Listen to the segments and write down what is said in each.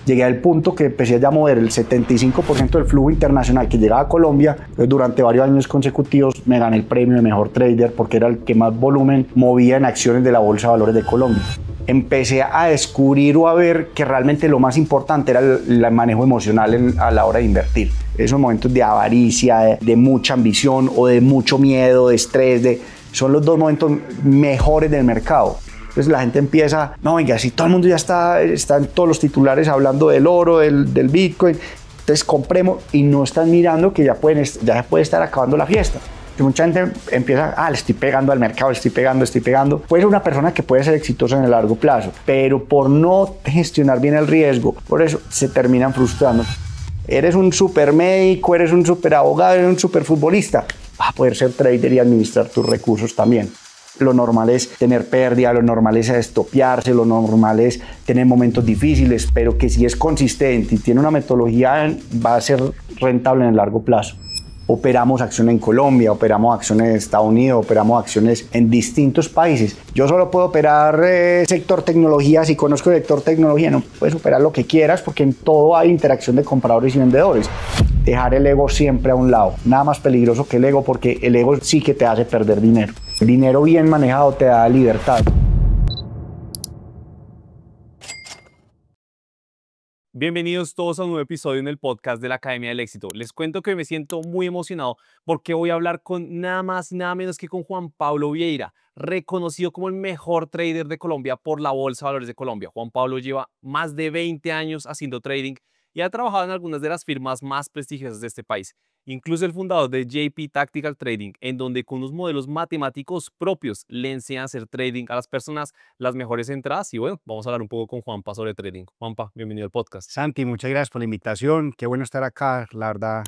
Llegué al punto que empecé a ya mover el 75% del flujo internacional que llegaba a Colombia. Entonces, durante varios años consecutivos me gané el premio de mejor trader porque era el que más volumen movía en acciones de la Bolsa de Valores de Colombia. Empecé a descubrir o a ver que realmente lo más importante era el manejo emocional a la hora de invertir. Esos momentos de avaricia, de mucha ambición o de mucho miedo, de estrés, son los dos momentos mejores del mercado. Entonces la gente empieza, no, venga, si todo el mundo ya está en todos los titulares hablando del oro, del Bitcoin, entonces compremos, y no están mirando que ya se puede estar acabando la fiesta. Que mucha gente empieza, le estoy pegando al mercado, le estoy pegando. Puede ser una persona que puede ser exitosa en el largo plazo, pero por no gestionar bien el riesgo, por eso se terminan frustrando. Eres un super médico, eres un super abogado, eres un super futbolista, vas a poder ser trader y administrar tus recursos también. Lo normal es tener pérdida, lo normal es estopiarse, lo normal es tener momentos difíciles, pero que si es consistente y tiene una metodología, va a ser rentable en el largo plazo. Operamos acciones en Colombia, operamos acciones en Estados Unidos, operamos acciones en distintos países. Yo solo puedo operar sector tecnología. Si conozco el sector tecnología, no puedes operar lo que quieras porque en todo hay interacción de compradores y vendedores. Dejar el ego siempre a un lado. Nada más peligroso que el ego, porque el ego sí que te hace perder dinero. El dinero bien manejado te da libertad. Bienvenidos todos a un nuevo episodio en el podcast de la Academia del Éxito. Les cuento que me siento muy emocionado porque voy a hablar con nada más y nada menos que con Juan Pablo Vieira, reconocido como el mejor trader de Colombia por la Bolsa de Valores de Colombia. Juan Pablo lleva más de 20 años haciendo trading y ha trabajado en algunas de las firmas más prestigiosas de este país. Incluso el fundador de JP Tactical Trading, en donde con unos modelos matemáticos propios le enseña a hacer trading a las personas las mejores entradas. Y bueno, vamos a hablar un poco con Juanpa sobre trading. Juanpa, bienvenido al podcast. Santi, muchas gracias por la invitación. Qué bueno estar acá, la verdad,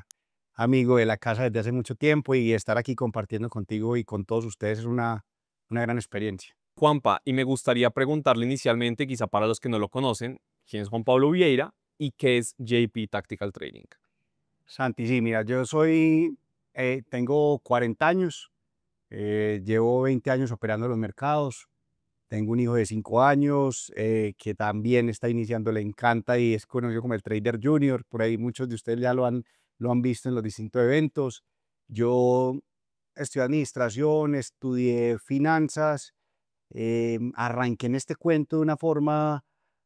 amigo de la casa desde hace mucho tiempo, y estar aquí compartiendo contigo y con todos ustedes es una gran experiencia. Juanpa, y me gustaría preguntarle inicialmente, quizá para los que no lo conocen, ¿quién es Juan Pablo Vieira y qué es JP Tactical Trading? Santi, sí, mira, tengo 40 años, llevo 20 años operando en los mercados, tengo un hijo de 5 años que también está iniciando, le encanta y es conocido como el Trader Junior. Por ahí muchos de ustedes ya lo han visto en los distintos eventos. Yo estudié administración, estudié finanzas, arranqué en este cuento de una forma,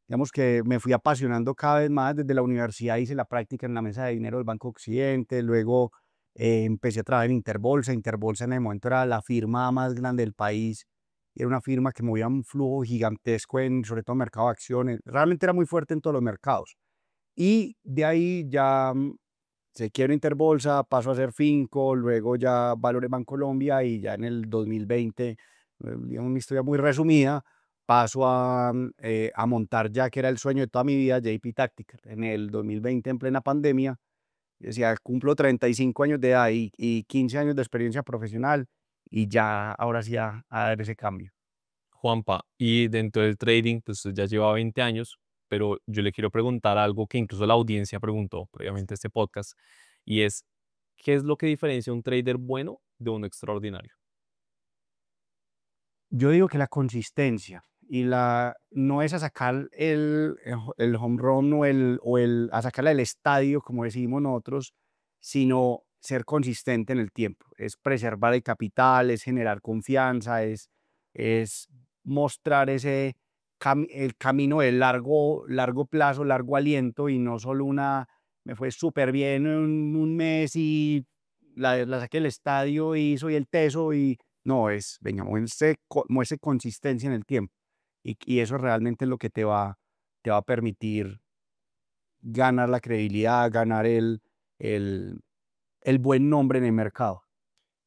digamos, que me fui apasionando cada vez más. Desde la universidad hice la práctica en la mesa de dinero del Banco Occidente, luego empecé a trabajar en Interbolsa. Interbolsa en el momento era la firma más grande del país, era una firma que movía un flujo gigantesco sobre todo en mercado de acciones, realmente era muy fuerte en todos los mercados. Y de ahí ya se quiebra Interbolsa, paso a hacer Finco, luego ya Valores Bancolombia, y ya en el 2020, digamos, una historia muy resumida, paso a montar, ya que era el sueño de toda mi vida, JP Tactical. En el 2020, en plena pandemia, decía, cumplo 35 años de edad y 15 años de experiencia profesional, y ya ahora sí a dar ese cambio. Juanpa, y dentro del trading, pues usted ya lleva 20 años, pero yo le quiero preguntar algo que incluso la audiencia preguntó previamente a este podcast, y es, ¿qué es lo que diferencia un trader bueno de uno extraordinario? Yo digo que la consistencia no es a sacar el home run a sacarla del estadio, como decimos nosotros, sino ser consistente en el tiempo. Es preservar el capital, es generar confianza, es mostrar el camino de largo plazo, largo aliento, y no solo me fue súper bien en un mes y la saqué del estadio y soy el teso. No, venga, muestre consistencia en el tiempo. Y eso realmente es lo que te va a permitir ganar la credibilidad, ganar el buen nombre en el mercado.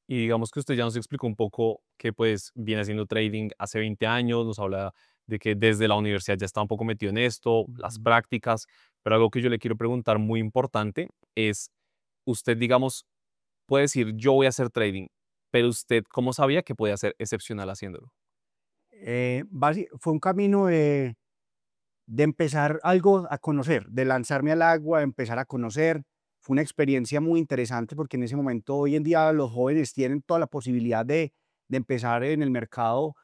Y digamos que usted ya nos explicó un poco que pues viene haciendo trading hace 20 años, nos habla de que desde la universidad ya está un poco metido en esto, las prácticas, pero algo que yo le quiero preguntar muy importante es, usted digamos, puede decir yo voy a hacer trading, pero usted ¿cómo sabía que podía ser excepcional haciéndolo? Fue un camino de empezar algo a conocer, de lanzarme al agua, empezar a conocer. Fue una experiencia muy interesante porque en ese momento, hoy en día, los jóvenes tienen toda la posibilidad de empezar en el mercado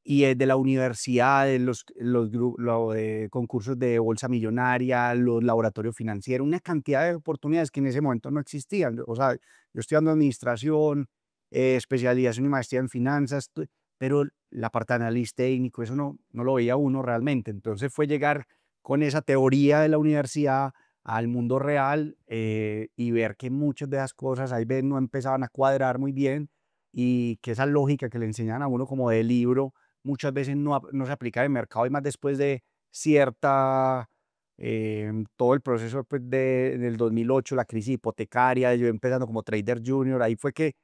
de la universidad, de concursos de bolsa millonaria, los laboratorios financieros, una cantidad de oportunidades que en ese momento no existían. O sea, yo estudiando administración, especialización y maestría en finanzas, pero la parte de análisis técnico, eso no lo veía uno realmente. Entonces fue llegar con esa teoría de la universidad al mundo real, y ver que muchas de esas cosas ahí ven, no empezaban a cuadrar muy bien, y que esa lógica que le enseñan a uno como de libro muchas veces no se aplica en el mercado, y más después de cierta, todo el proceso pues, del 2008, la crisis hipotecaria, yo empezando como trader junior, ahí fue que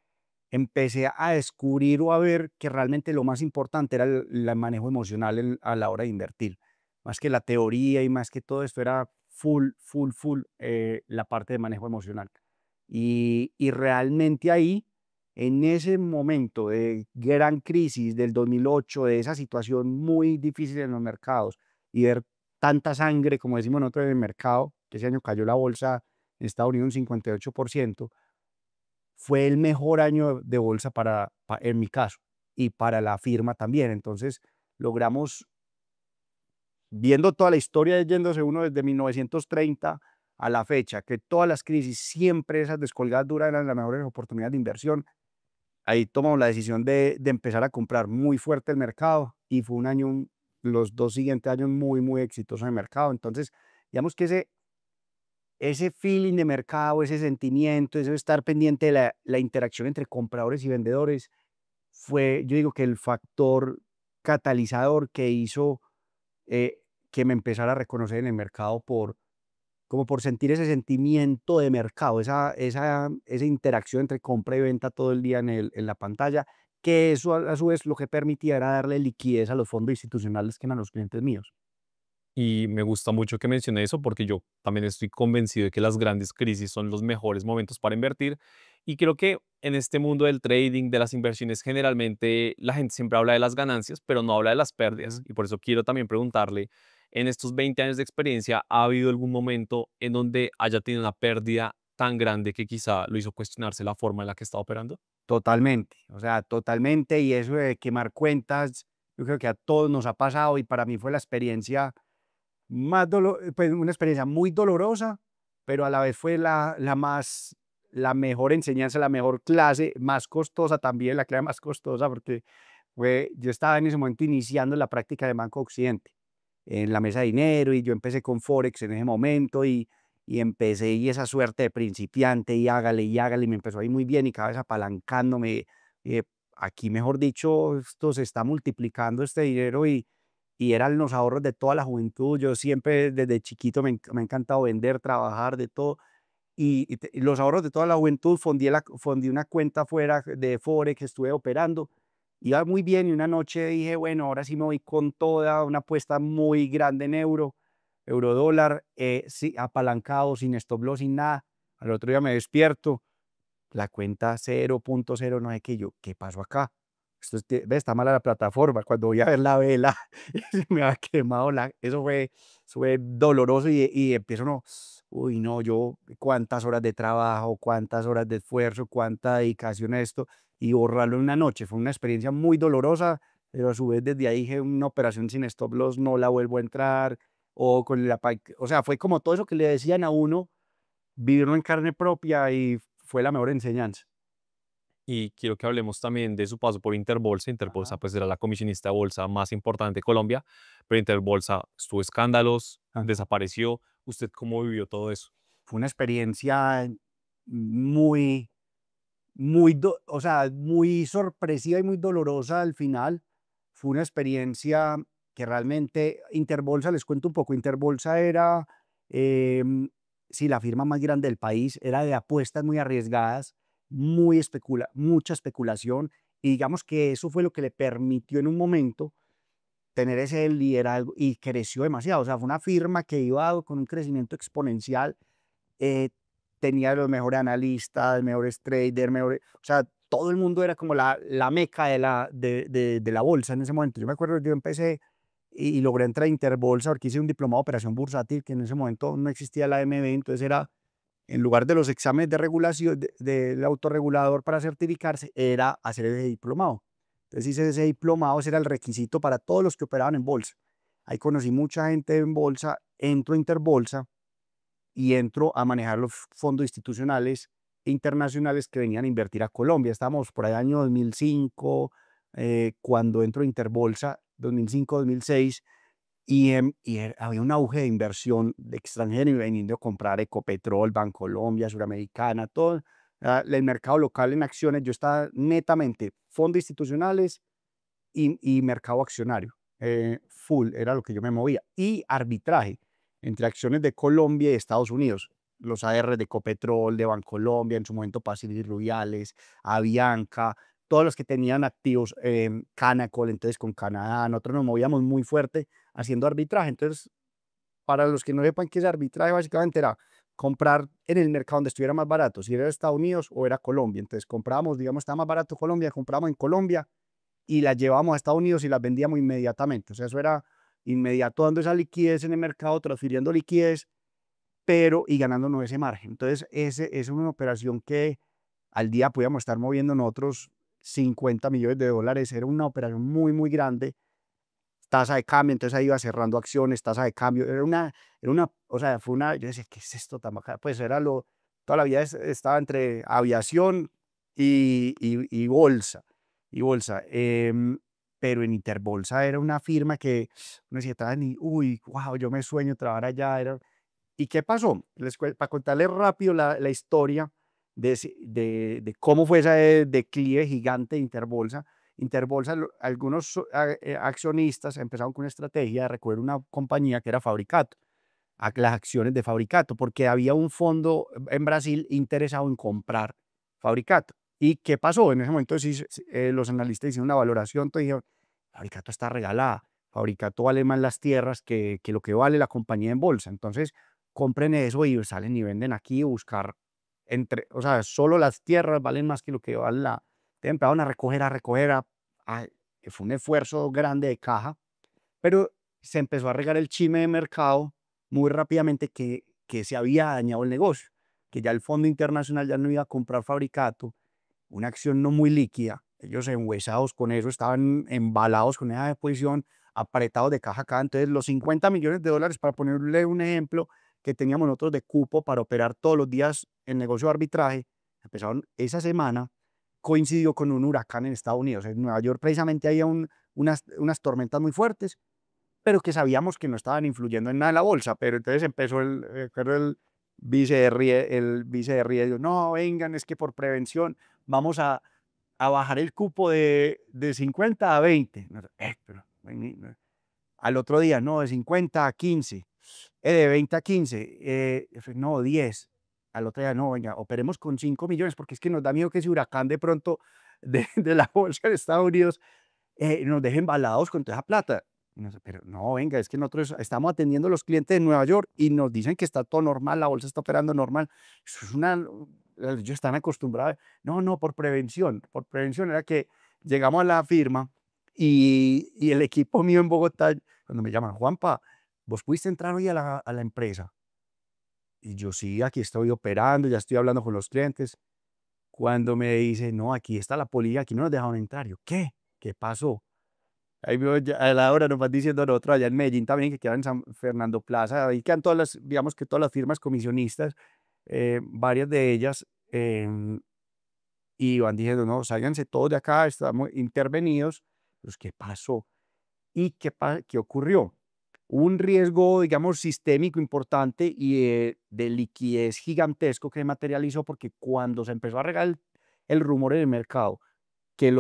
empecé a descubrir o a ver que realmente lo más importante era el manejo emocional a la hora de invertir. Más que la teoría y más que todo esto era full, la parte de manejo emocional. Y realmente ahí, en ese momento de gran crisis del 2008, de esa situación muy difícil en los mercados y ver tanta sangre, como decimos nosotros en el mercado, que ese año cayó la bolsa en Estados Unidos un 58%, fue el mejor año de bolsa en mi caso y para la firma también. Entonces, logramos, viendo toda la historia yéndose uno desde 1930 a la fecha, que todas las crisis, siempre esas descolgadas duras eran las mejores oportunidades de inversión. Ahí tomamos la decisión de empezar a comprar muy fuerte el mercado, y fue un año, los 2 siguientes años muy exitosos en el mercado. Entonces, digamos que ese feeling de mercado, ese sentimiento, eso de estar pendiente de la interacción entre compradores y vendedores, fue, yo digo que el factor catalizador que hizo, que me empezara a reconocer en el mercado como por sentir ese sentimiento de mercado, esa interacción entre compra y venta todo el día en la pantalla, que eso a su vez lo que permitía era darle liquidez a los fondos institucionales que eran los clientes míos. Y me gusta mucho que mencione eso porque yo también estoy convencido de que las grandes crisis son los mejores momentos para invertir. Y creo que en este mundo del trading, de las inversiones, generalmente la gente siempre habla de las ganancias, pero no habla de las pérdidas. Y por eso quiero también preguntarle, en estos 20 años de experiencia, ¿ha habido algún momento en donde haya tenido una pérdida tan grande que quizá lo hizo cuestionarse la forma en la que está operando? Totalmente, o sea, totalmente, y eso de quemar cuentas, yo creo que a todos nos ha pasado, y para mí fue la experiencia pues una experiencia muy dolorosa, pero a la vez fue la mejor enseñanza, la mejor clase, más costosa también, la clase más costosa, porque yo estaba en ese momento iniciando la práctica de Banco Occidente, en la mesa de dinero, y yo empecé con Forex en ese momento, y empecé, y esa suerte de principiante, y hágale, y me empezó a ir muy bien, y cada vez apalancándome. eh, Aquí, mejor dicho, esto se está multiplicando este dinero, y eran los ahorros de toda la juventud. Yo siempre desde chiquito me ha encantado vender, trabajar, de todo. Y los ahorros de toda la juventud, fondí una cuenta fuera de Forex, estuve operando. Iba muy bien, y una noche dije, bueno, ahora sí me voy con toda una apuesta muy grande en euro dólar, sí, apalancado, sin stop loss, sin nada. Al otro día me despierto, la cuenta 0.0, no sé qué, yo, ¿qué pasó acá? Ve, está mala la plataforma. Cuando voy a ver la vela, se me ha quemado eso fue doloroso, y empiezo, no, uy, no, yo, cuántas horas de trabajo, cuántas horas de esfuerzo, cuánta dedicación a esto, y borrarlo en una noche. Fue una experiencia muy dolorosa, pero a su vez desde ahí dije, una operación sin stop loss no la vuelvo a entrar, o sea, fue como todo eso que le decían a uno, vivirlo en carne propia, y fue la mejor enseñanza. Y quiero que hablemos también de su paso por Interbolsa. Interbolsa, Ajá. pues, era la comisionista de bolsa más importante de Colombia, pero Interbolsa tuvo escándalos, Ajá. desapareció. ¿Usted cómo vivió todo eso? Fue una experiencia muy, o sea, muy sorpresiva y muy dolorosa al final. Fue una experiencia que realmente Interbolsa, les cuento un poco, Interbolsa era, sí, la firma más grande del país, era de apuestas muy arriesgadas, mucha especulación, y digamos que eso fue lo que le permitió en un momento tener ese liderazgo, y creció demasiado. O sea, fue una firma que iba con un crecimiento exponencial, eh, tenía los mejores analistas, mejores traders, o sea, todo el mundo era como la meca de la bolsa en ese momento. Yo me acuerdo, yo empecé y logré entrar a Interbolsa porque hice un diplomado de operación bursátil, que en ese momento no existía la AMB, entonces era, en lugar de los exámenes de regulación del autorregulador para certificarse, era hacer ese diplomado. Entonces hice ese diplomado, ese era el requisito para todos los que operaban en bolsa. Ahí conocí mucha gente en bolsa, entro a Interbolsa y entro a manejar los fondos institucionales internacionales que venían a invertir a Colombia. Estábamos por el año 2005, cuando entro a Interbolsa, 2005-2006, había un auge de inversión de extranjero y veniendo a comprar Ecopetrol, Bancolombia, Suramericana, todo el mercado local en acciones. Yo estaba netamente fondos institucionales y mercado accionario, full, era lo que yo me movía. Y arbitraje entre acciones de Colombia y Estados Unidos. Los AR de Ecopetrol, de Bancolombia, en su momento Pacific Rubiales, Avianca, todos los que tenían activos, Canacol, entonces con Canadá, nosotros nos movíamos muy fuerte haciendo arbitraje. Entonces, para los que no sepan qué es arbitraje, básicamente era comprar en el mercado donde estuviera más barato, si era Estados Unidos o era Colombia. Entonces comprábamos, digamos, estaba más barato Colombia, comprábamos en Colombia y las llevábamos a Estados Unidos y las vendíamos inmediatamente. O sea, eso era inmediato, dando esa liquidez en el mercado, transfiriendo liquidez, pero y ganándonos ese margen. Entonces, es una operación que al día podíamos estar moviendo nosotros 50 millones de dólares. Era una operación muy, muy grande. Tasa de cambio, entonces ahí iba cerrando acciones, tasa de cambio. O sea, yo decía, ¿qué es esto tan bacano? Pues toda la vida estaba entre aviación y bolsa. Pero en Interbolsa era una firma que uno decía, uy, wow, yo me sueño trabajar allá. ¿Y qué pasó? Para contarles rápido la historia de cómo fue ese declive gigante de Interbolsa. Interbolsa, algunos accionistas empezaron con una estrategia de recoger una compañía que era Fabricato, las acciones de Fabricato, porque había un fondo en Brasil interesado en comprar Fabricato. ¿Y qué pasó? En ese momento los analistas hicieron una valoración, entonces dijeron, Fabricato está regalada, Fabricato vale más las tierras que lo que vale la compañía en bolsa. Entonces, compren eso y salen y venden aquí, buscar o sea, solo las tierras valen más que lo que vale la. Entonces empezaron fue un esfuerzo grande de caja, pero se empezó a regar el chisme de mercado muy rápidamente que se había dañado el negocio, que ya el Fondo Internacional ya no iba a comprar Fabricato, una acción no muy líquida. Ellos enhuesados con eso, estaban embalados con esa posición, apretados de caja acá. Entonces, los 50 millones de dólares, para ponerle un ejemplo, que teníamos nosotros de cupo para operar todos los días en negocio de arbitraje, empezaron esa semana, coincidió con un huracán en Estados Unidos. En Nueva York precisamente había unas tormentas muy fuertes, pero que sabíamos que no estaban influyendo en nada en la bolsa. Pero entonces empezó el vice de riesgo, no, vengan, es que por prevención vamos a bajar el cupo de 50 a 20. Al otro día, no, de 50 a 15, de 20 a 15, no, 10. Al otro día, no, venga, operemos con 5 millones, porque es que nos da miedo que ese huracán de pronto de la bolsa de Estados Unidos nos deje embalados con toda esa plata. No sé, pero no, venga, es que nosotros estamos atendiendo a los clientes de Nueva York y nos dicen que está todo normal, la bolsa está operando normal. Eso es ellos están acostumbrados. No, no, por prevención. Por prevención era que llegamos a la firma y el equipo mío en Bogotá, cuando me llaman, Juanpa, ¿vos pudiste entrar hoy a la empresa? Y yo, sí, aquí estoy operando, ya estoy hablando con los clientes. Cuando me dice, no, aquí está la policía, aquí no nos dejaron entrar. Yo, ¿qué? ¿Qué pasó? Ahí a la hora nos van diciendo a nosotros allá en Medellín también, que quedan en San Fernando Plaza, ahí quedan todas digamos que todas las firmas comisionistas, varias de ellas, y van diciendo, no, sálganse todos de acá, estamos intervenidos. Pues, ¿qué pasó? ¿Y qué ocurrió? Hubo un riesgo, digamos, sistémico importante y de liquidez gigantesco que se materializó porque cuando se empezó a regar el rumor en el mercado que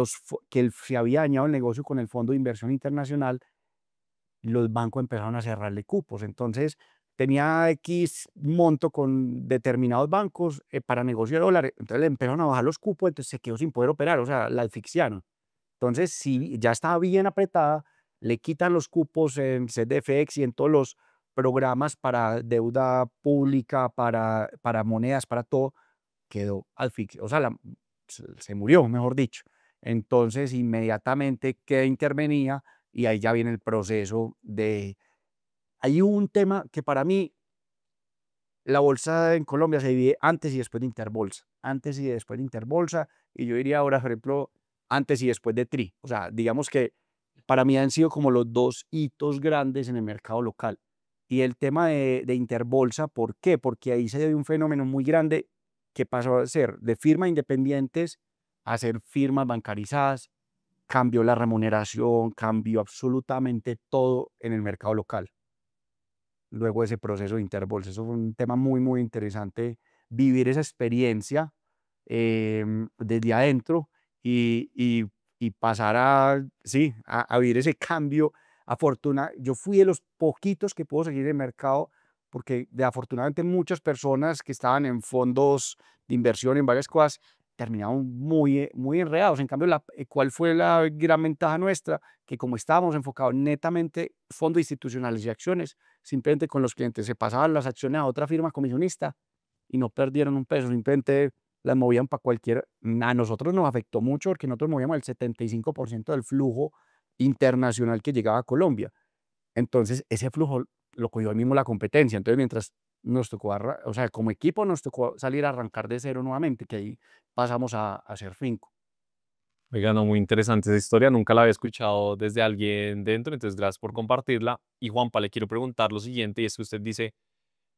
se había dañado el negocio con el Fondo de Inversión Internacional, los bancos empezaron a cerrarle cupos. Entonces, tenía X monto con determinados bancos para negocio de dólares. Entonces, le empezaron a bajar los cupos, entonces se quedó sin poder operar, o sea, la asfixiaron. Entonces, si ya estaba bien apretada, le quitan los cupos en CDFX y en todos los programas para deuda pública, para monedas, para todo, quedó asfixiada, o sea, se murió, mejor dicho. Entonces, inmediatamente que intervenía y ahí ya viene el proceso de. Hay un tema que para mí, la bolsa en Colombia se divide antes y después de Interbolsa, antes y después de Interbolsa, y yo diría ahora, por ejemplo, antes y después de TRI. O sea, digamos que para mí han sido como los dos hitos grandes en el mercado local. Y el tema de Interbolsa, ¿por qué? Porque ahí se dio un fenómeno muy grande que pasó a ser de firmas independientes a ser firmas bancarizadas, cambió la remuneración, cambió absolutamente todo en el mercado local. Luego de ese proceso de Interbolsa, eso fue un tema muy, muy interesante, vivir esa experiencia desde adentro y pasar sí, a vivir ese cambio. Yo fui de los poquitos que puedo seguir el mercado porque afortunadamente muchas personas que estaban en fondos de inversión en varias cosas terminaron muy enredados. En cambio, ¿cuál fue la gran ventaja nuestra? Que como estábamos enfocados netamente fondos institucionales y acciones, simplemente con los clientes se pasaban las acciones a otra firma comisionista y no perdieron un peso, simplemente las movían para cualquier. A nosotros nos afectó mucho porque nosotros movíamos el 75% del flujo internacional que llegaba a Colombia. Entonces, ese flujo lo cogió ahí mismo la competencia. Entonces, mientras nos tocó, o sea, como equipo nos tocó salir a arrancar de cero nuevamente, que ahí pasamos a ser Finco. Oiga, no, muy interesante esa historia, nunca la había escuchado desde alguien dentro, entonces gracias por compartirla. Y Juanpa, le quiero preguntar lo siguiente, y es que usted dice,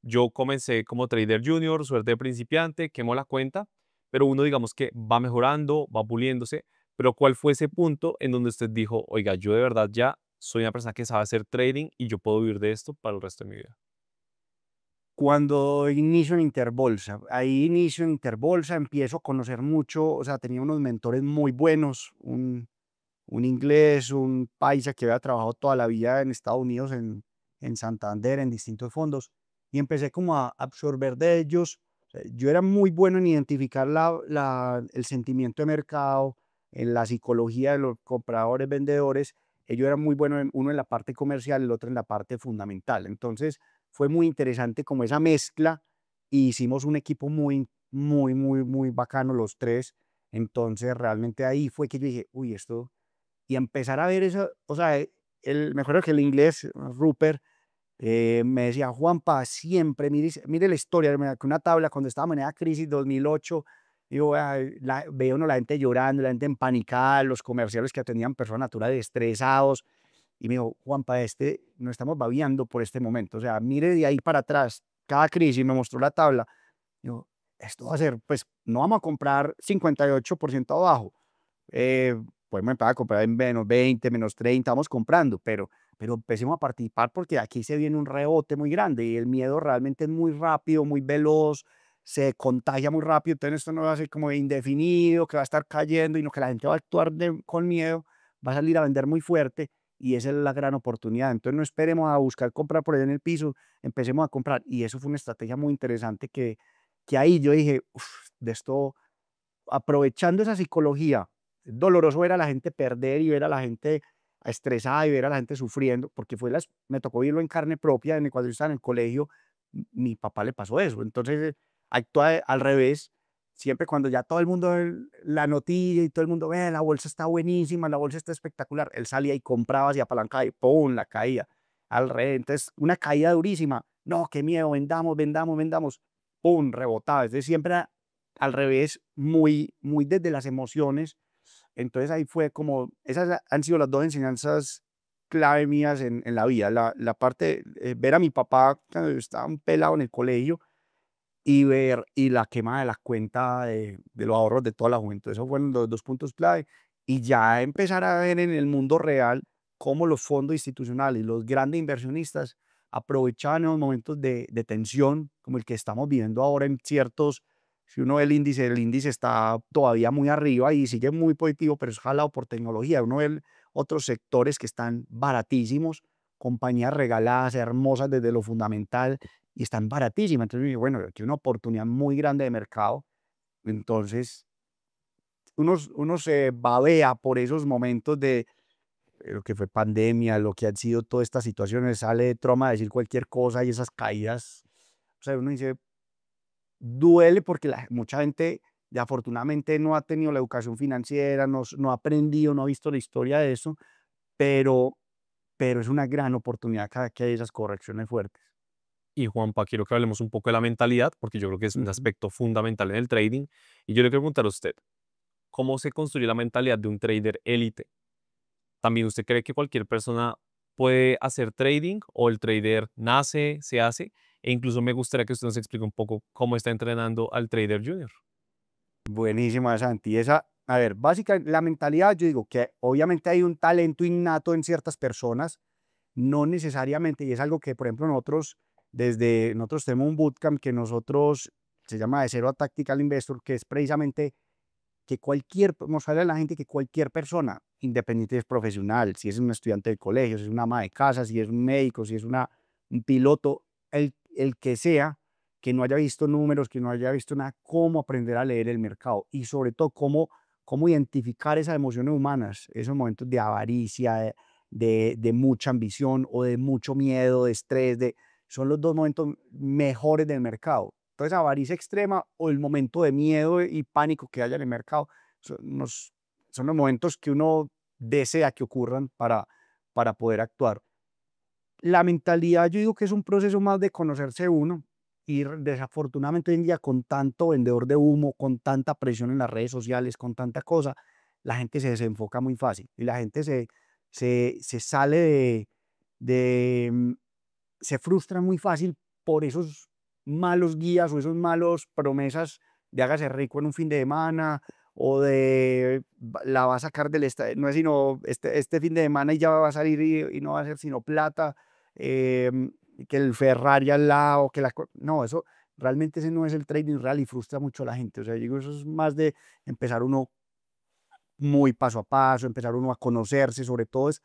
yo comencé como trader junior, suerte de principiante, quemó la cuenta, pero uno digamos que va mejorando, va puliéndose, pero ¿cuál fue ese punto en donde usted dijo, oiga, yo de verdad ya soy una persona que sabe hacer trading y yo puedo vivir de esto para el resto de mi vida? Cuando inicio en Interbolsa, ahí inicio en Interbolsa, empiezo a conocer mucho, o sea, tenía unos mentores muy buenos, un inglés, un paisa que había trabajado toda la vida en Estados Unidos, en Santander, en distintos fondos, y empecé como a absorber de ellos. O sea, yo era muy bueno en identificar el sentimiento de mercado, en la psicología de los compradores, vendedores. Ellos eran muy buenos, uno en la parte comercial, el otro en la parte fundamental. Entonces, fue muy interesante como esa mezcla y hicimos un equipo muy bacano los tres. Entonces, realmente ahí fue que yo dije, uy, esto y empezar a ver eso, o sea, me acuerdo que el inglés, Rupert, me decía, Juanpa, siempre, mire la historia, que una tabla cuando estábamos en esa crisis 2008, digo, veo uno la gente llorando, la gente empanicada, los comerciales que atendían personas naturales estresados, y me dijo, Juanpa, no estamos babeando por este momento, o sea, mire de ahí para atrás, cada crisis, me mostró la tabla, digo, esto va a ser, pues, no vamos a comprar 58% abajo, eh, podemos empezar a comprar en menos 20, menos 30, vamos comprando, pero empecemos a participar porque aquí se viene un rebote muy grande y el miedo realmente es muy rápido, muy veloz, se contagia muy rápido, entonces esto no va a ser como indefinido, que va a estar cayendo y no que la gente va a actuar con miedo, va a salir a vender muy fuerte y esa es la gran oportunidad. Entonces no esperemos a buscar comprar por allá en el piso, empecemos a comprar y eso fue una estrategia muy interesante que ahí yo dije, "Uf, de esto, aprovechando esa psicología, doloroso ver a la gente perder y ver a la gente estresada y ver a la gente sufriendo, porque me tocó verlo en carne propia cuando yo estaba en el colegio, mi papá le pasó eso. Entonces, actúa al revés. Siempre cuando ya todo el mundo ve la noticia y todo el mundo ve, la bolsa está buenísima, la bolsa está espectacular, él salía y compraba, y apalancaba y ¡pum! La caía. Al revés, entonces una caída durísima. No, qué miedo, vendamos, ¡pum! Rebotaba. Entonces siempre era al revés, muy desde las emociones. Entonces ahí fue como, esas han sido las dos enseñanzas clave mías en la vida. La parte, ver a mi papá cuando yo estaba un pelado en el colegio y la quema de la cuenta de los ahorros de toda la juventud. Esos fueron los dos puntos clave. Y ya empezar a ver en el mundo real cómo los fondos institucionales, los grandes inversionistas aprovechaban los momentos de tensión como el que estamos viviendo ahora en ciertos, si uno ve el índice está todavía muy arriba y sigue muy positivo, pero es jalado por tecnología. Uno ve otros sectores que están baratísimos, compañías regaladas, hermosas desde lo fundamental, y están baratísimas. Entonces, yo digo, bueno, aquí hay una oportunidad muy grande de mercado. Entonces, uno se babea por esos momentos de lo que fue pandemia, lo que han sido todas estas situaciones, sale Trump a decir cualquier cosa y esas caídas. O sea, uno dice, duele porque mucha gente afortunadamente no ha tenido la educación financiera, no ha aprendido, no ha visto la historia de eso, pero, pero es una gran oportunidad cada que hay esas correcciones fuertes. Y Juanpa, quiero que hablemos un poco de la mentalidad, porque yo creo que es un Ujú. aspecto fundamental en el trading. Y yo le quiero preguntar a usted, cómo se construye la mentalidad de un trader élite. ¿También usted cree que cualquier persona puede hacer trading o el trader nace, se hace? E incluso me gustaría que usted nos explique un poco cómo está entrenando al trader junior. Buenísima, Santi. A ver, básicamente la mentalidad, yo digo que obviamente hay un talento innato en ciertas personas, no necesariamente, y es algo que, por ejemplo, nosotros tenemos un bootcamp que nosotros, se llama de cero a Tactical Investor, que es precisamente que mostrarle a la gente que cualquier persona, independiente es profesional, si es un estudiante de colegio, si es una ama de casa, si es un médico, si es un piloto, el que sea, que no haya visto números, que no haya visto nada, cómo aprender a leer el mercado y sobre todo cómo identificar esas emociones humanas, esos momentos de avaricia, de mucha ambición o de mucho miedo, de estrés, son los dos momentos mejores del mercado. Entonces, avaricia extrema o el momento de miedo y pánico que haya en el mercado son los momentos que uno desea que ocurran para poder actuar. La mentalidad, yo digo que es un proceso más de conocerse uno y desafortunadamente hoy en día con tanto vendedor de humo, con tanta presión en las redes sociales, con tanta cosa, la gente se desenfoca muy fácil y la gente se sale de, mm, se frustra muy fácil por esos malos guías o esos malos promesas de hágase rico en un fin de semana o de la va a sacar no es sino este fin de semana y ya va a salir y no va a ser sino plata, que el Ferrari al lado, no, eso realmente ese no es el trading real y frustra mucho a la gente. O sea, digo, eso es más de empezar uno muy paso a paso, empezar uno a conocerse, sobre todo es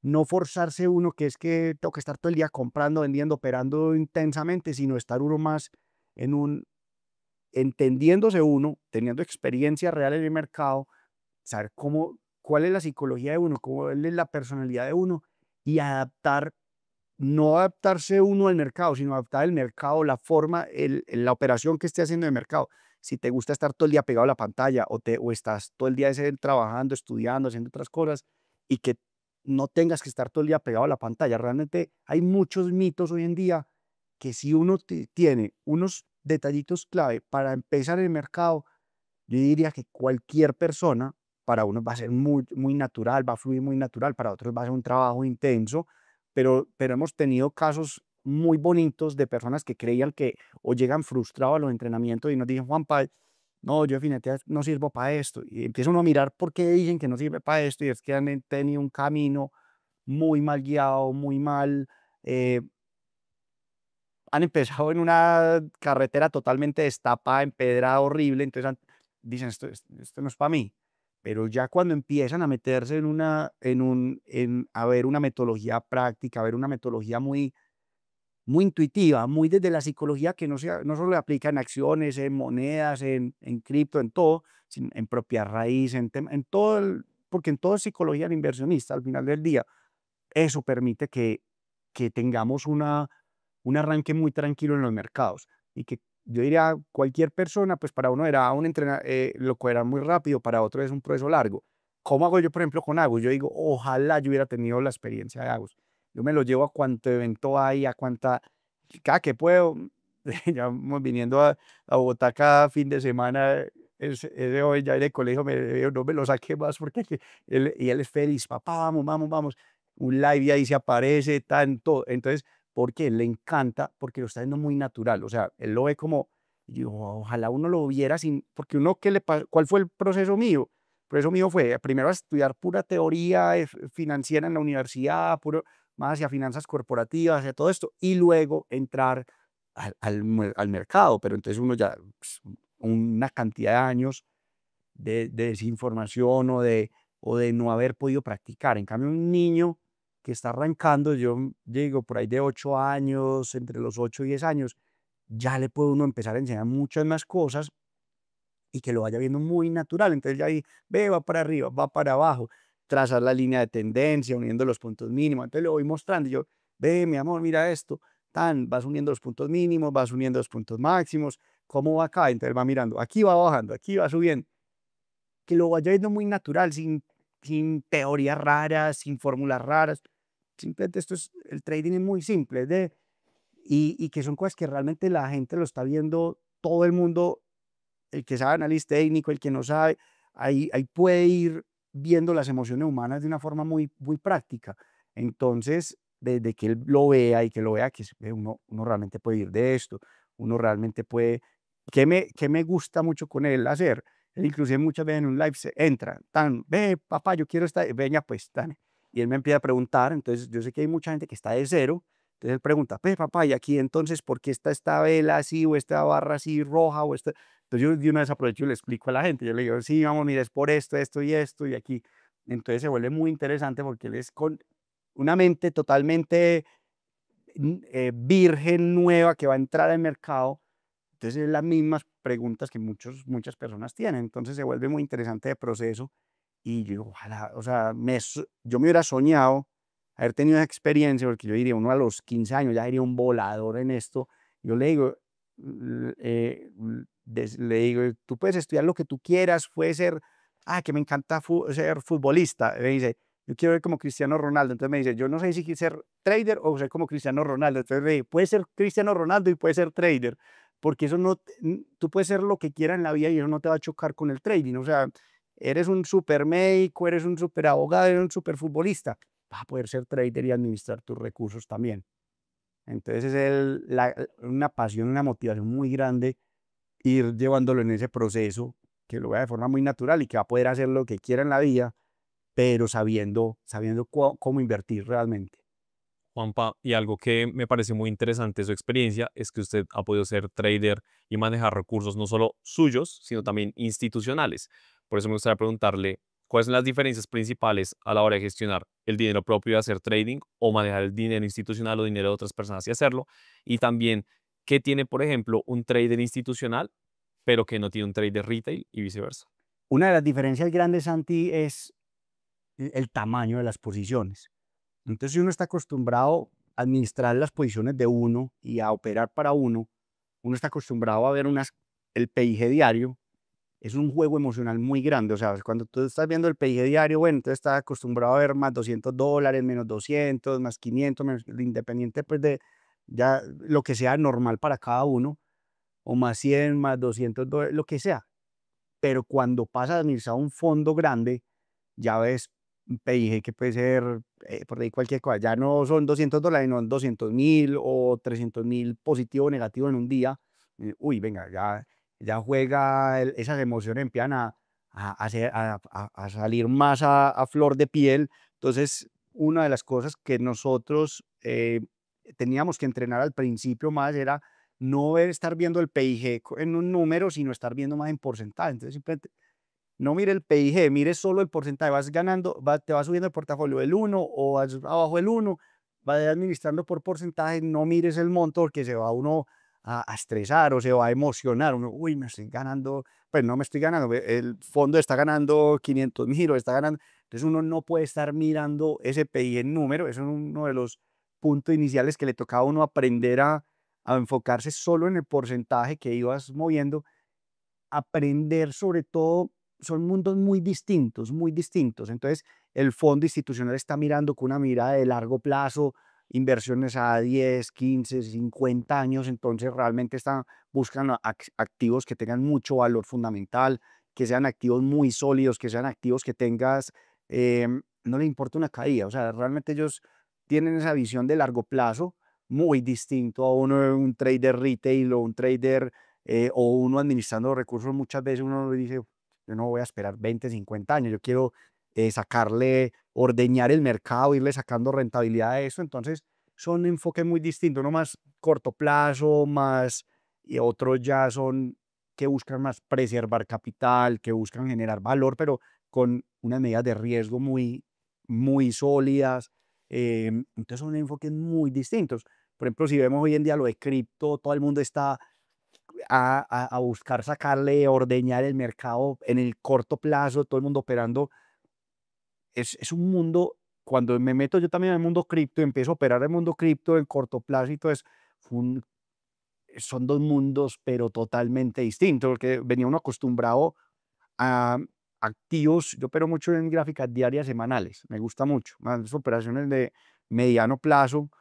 no forzarse uno, que es que tengo que estar todo el día comprando, vendiendo, operando intensamente, sino estar uno más en entendiéndose uno, teniendo experiencia real en el mercado, saber cuál es la psicología de uno, cuál es la personalidad de uno y no adaptarse uno al mercado, sino adaptar el mercado, la forma, la operación que esté haciendo en el mercado. Si te gusta estar todo el día pegado a la pantalla o estás todo el día trabajando, estudiando, haciendo otras cosas y que no tengas que estar todo el día pegado a la pantalla. Realmente hay muchos mitos hoy en día que si uno tiene unos detallitos clave para empezar en el mercado, yo diría que cualquier persona, para unos va a ser muy, muy natural, va a fluir muy natural, para otros va a ser un trabajo intenso, pero hemos tenido casos muy bonitos de personas que creían que o llegan frustrados a los entrenamientos y nos dicen, Juanpa, no, yo definitivamente no sirvo para esto. Y empieza uno a mirar por qué dicen que no sirve para esto y es que han tenido un camino muy mal guiado, muy mal, eh, han empezado en una carretera totalmente destapada, empedrada, horrible, entonces dicen, esto no es para mí. Pero ya cuando empiezan a meterse a ver una metodología práctica, a ver una metodología muy, muy intuitiva, muy desde la psicología que no solo le aplica en acciones, en monedas, en cripto, en todo, sino en propia raíz, en todo, porque en todo es psicología del inversionista al final del día. Eso permite que tengamos un arranque muy tranquilo en los mercados y que yo diría cualquier persona, pues para uno era lo cogerá muy rápido, para otro es un proceso largo. ¿Cómo hago yo, por ejemplo, con Agus? Yo digo, ojalá yo hubiera tenido la experiencia de Agus. Yo me lo llevo a cuánto evento hay, cada que puedo. Ya vamos viniendo a Bogotá cada fin de semana. Ese hoy ya en el colegio no me lo saqué más porque él es feliz, papá, vamos, vamos, vamos. Un live y ahí se aparece, tanto. Entonces, ¿por qué? Le encanta, porque lo está viendo muy natural. O sea, él lo ve como, y yo, ojalá uno lo viera sin, porque uno, ¿qué le pasa? ¿Cuál fue el proceso mío? El proceso mío fue primero a estudiar pura teoría financiera en la universidad, más hacia finanzas corporativas, hacia todo esto, y luego entrar al mercado. Pero entonces uno ya, pues, una cantidad de años de desinformación o de no haber podido practicar. En cambio, un niño que está arrancando, yo digo, por ahí de 8 años, entre los 8 y 10 años, ya le puede uno empezar a enseñar muchas más cosas y que lo vaya viendo muy natural. Entonces ya ahí ve, va para arriba, va para abajo, trazar la línea de tendencia, uniendo los puntos mínimos. Entonces le voy mostrando, y yo, ve, mi amor, mira esto, vas uniendo los puntos mínimos, vas uniendo los puntos máximos, ¿cómo va acá? Entonces va mirando, aquí va bajando, aquí va subiendo, que lo vaya viendo muy natural, sin teorías raras, sin fórmulas raras. Simplemente el trading es muy simple, y que son cosas que realmente la gente lo está viendo, todo el mundo, el que sabe análisis técnico, el que no sabe, ahí puede ir viendo las emociones humanas de una forma muy, muy práctica. Entonces, desde que él lo vea y que lo vea que uno realmente puede ir de esto, uno realmente puede... ¿Qué me gusta mucho con él hacer? Él inclusive muchas veces en un live se entra, tan, ve, papá, yo quiero estar, venga, pues, tan. Y él me empieza a preguntar, entonces yo sé que hay mucha gente que está de cero, entonces él pregunta, ve, papá, y aquí entonces, ¿por qué está esta vela así, o esta barra así roja, o esta? Entonces yo de una vez aprovecho y le explico a la gente, yo le digo, sí, vamos, mira, es por esto, esto, y aquí. Entonces se vuelve muy interesante porque él es con una mente totalmente virgen, nueva, que va a entrar al mercado. Entonces, es las mismas preguntas que muchas personas tienen. Entonces, se vuelve muy interesante el proceso. Y yo, ojalá, o sea, yo me hubiera soñado haber tenido esa experiencia, porque yo diría, uno a los 15 años ya sería un volador en esto. Yo le digo, le digo, tú puedes estudiar lo que tú quieras, puede ser, que me encanta ser futbolista. Me dice, yo quiero ser como Cristiano Ronaldo. Entonces me dice, yo no sé si quiero ser trader o ser como Cristiano Ronaldo. Entonces me dice, puede ser Cristiano Ronaldo y puede ser trader, porque eso no, tú puedes ser lo que quieras en la vida y eso no te va a chocar con el trading. O sea, eres un super médico, eres un super abogado, eres un super futbolista, vas a poder ser trader y administrar tus recursos también. Entonces es una pasión, una motivación muy grande ir llevándolo en ese proceso, que lo vea de forma muy natural y que va a poder hacer lo que quiera en la vida, pero sabiendo cómo invertir realmente. Juanpa, y algo que me parece muy interesante de su experiencia es que usted ha podido ser trader y manejar recursos no solo suyos, sino también institucionales. Por eso me gustaría preguntarle, ¿cuáles son las diferencias principales a la hora de gestionar el dinero propio y hacer trading o manejar el dinero institucional o dinero de otras personas y hacerlo? Y también, ¿qué tiene, por ejemplo, un trader institucional, pero que no tiene un trader retail y viceversa? Una de las diferencias grandes, Santi, es el tamaño de las posiciones. Entonces, si uno está acostumbrado a administrar las posiciones de uno y a operar para uno está acostumbrado a ver el PIG diario. Es un juego emocional muy grande. O sea, cuando tú estás viendo el PIG diario, bueno, entonces estás acostumbrado a ver más $200, menos 200, más 500, menos, independiente pues de ya lo que sea normal para cada uno, o más 100, más $200, lo que sea. Pero cuando pasas a administrar un fondo grande, ya ves un PIG que puede ser por ahí cualquier cosa. Ya no son $200, no 200.000 o 300.000 positivo o negativo en un día. Uy, venga, ya juega, esas emociones empiezan a salir más a flor de piel. Entonces, una de las cosas que nosotros teníamos que entrenar al principio más era no estar viendo el PIG en un número, sino estar viendo más en porcentaje. Entonces, simplemente no mire el PIG, mire solo el porcentaje. Vas ganando, te va subiendo el portafolio del uno o vas abajo del uno, vas administrando por porcentaje. No mires el monto porque se va uno a estresar o se va a emocionar. Uno, uy, me estoy ganando, pues no me estoy ganando, el fondo está ganando 500.000 o está ganando. Entonces uno no puede estar mirando ese PIG en número. Eso es uno de los puntos iniciales que le tocaba a uno aprender a enfocarse solo en el porcentaje que ibas moviendo. Aprender sobre todo, son mundos muy distintos, muy distintos. Entonces, el fondo institucional está mirando con una mirada de largo plazo, inversiones a 10, 15, 50 años, entonces realmente están buscando activos que tengan mucho valor fundamental, que sean activos muy sólidos, que sean activos que tengas, no le importa una caída, o sea, realmente ellos tienen esa visión de largo plazo muy distinto a uno, un trader retail o un trader o uno administrando los recursos. Muchas veces uno dice, yo no voy a esperar 20, 50 años, yo quiero ordeñar el mercado, irle sacando rentabilidad a eso. Entonces, son enfoques muy distintos, uno más corto plazo, más, y otros ya son que buscan más preservar capital, que buscan generar valor, pero con unas medidas de riesgo muy, muy sólidas. Entonces, son enfoques muy distintos. Por ejemplo, si vemos hoy en día lo de cripto, todo el mundo está a buscar sacarle, ordeñar el mercado en el corto plazo, todo el mundo operando. Es un mundo, cuando me meto yo también en el mundo cripto, empiezo a operar el mundo cripto en corto plazo y todo eso, son dos mundos, pero totalmente distintos, porque venía uno acostumbrado a activos. Yo opero mucho en gráficas diarias, semanales, me gusta mucho, más operaciones de mediano plazo,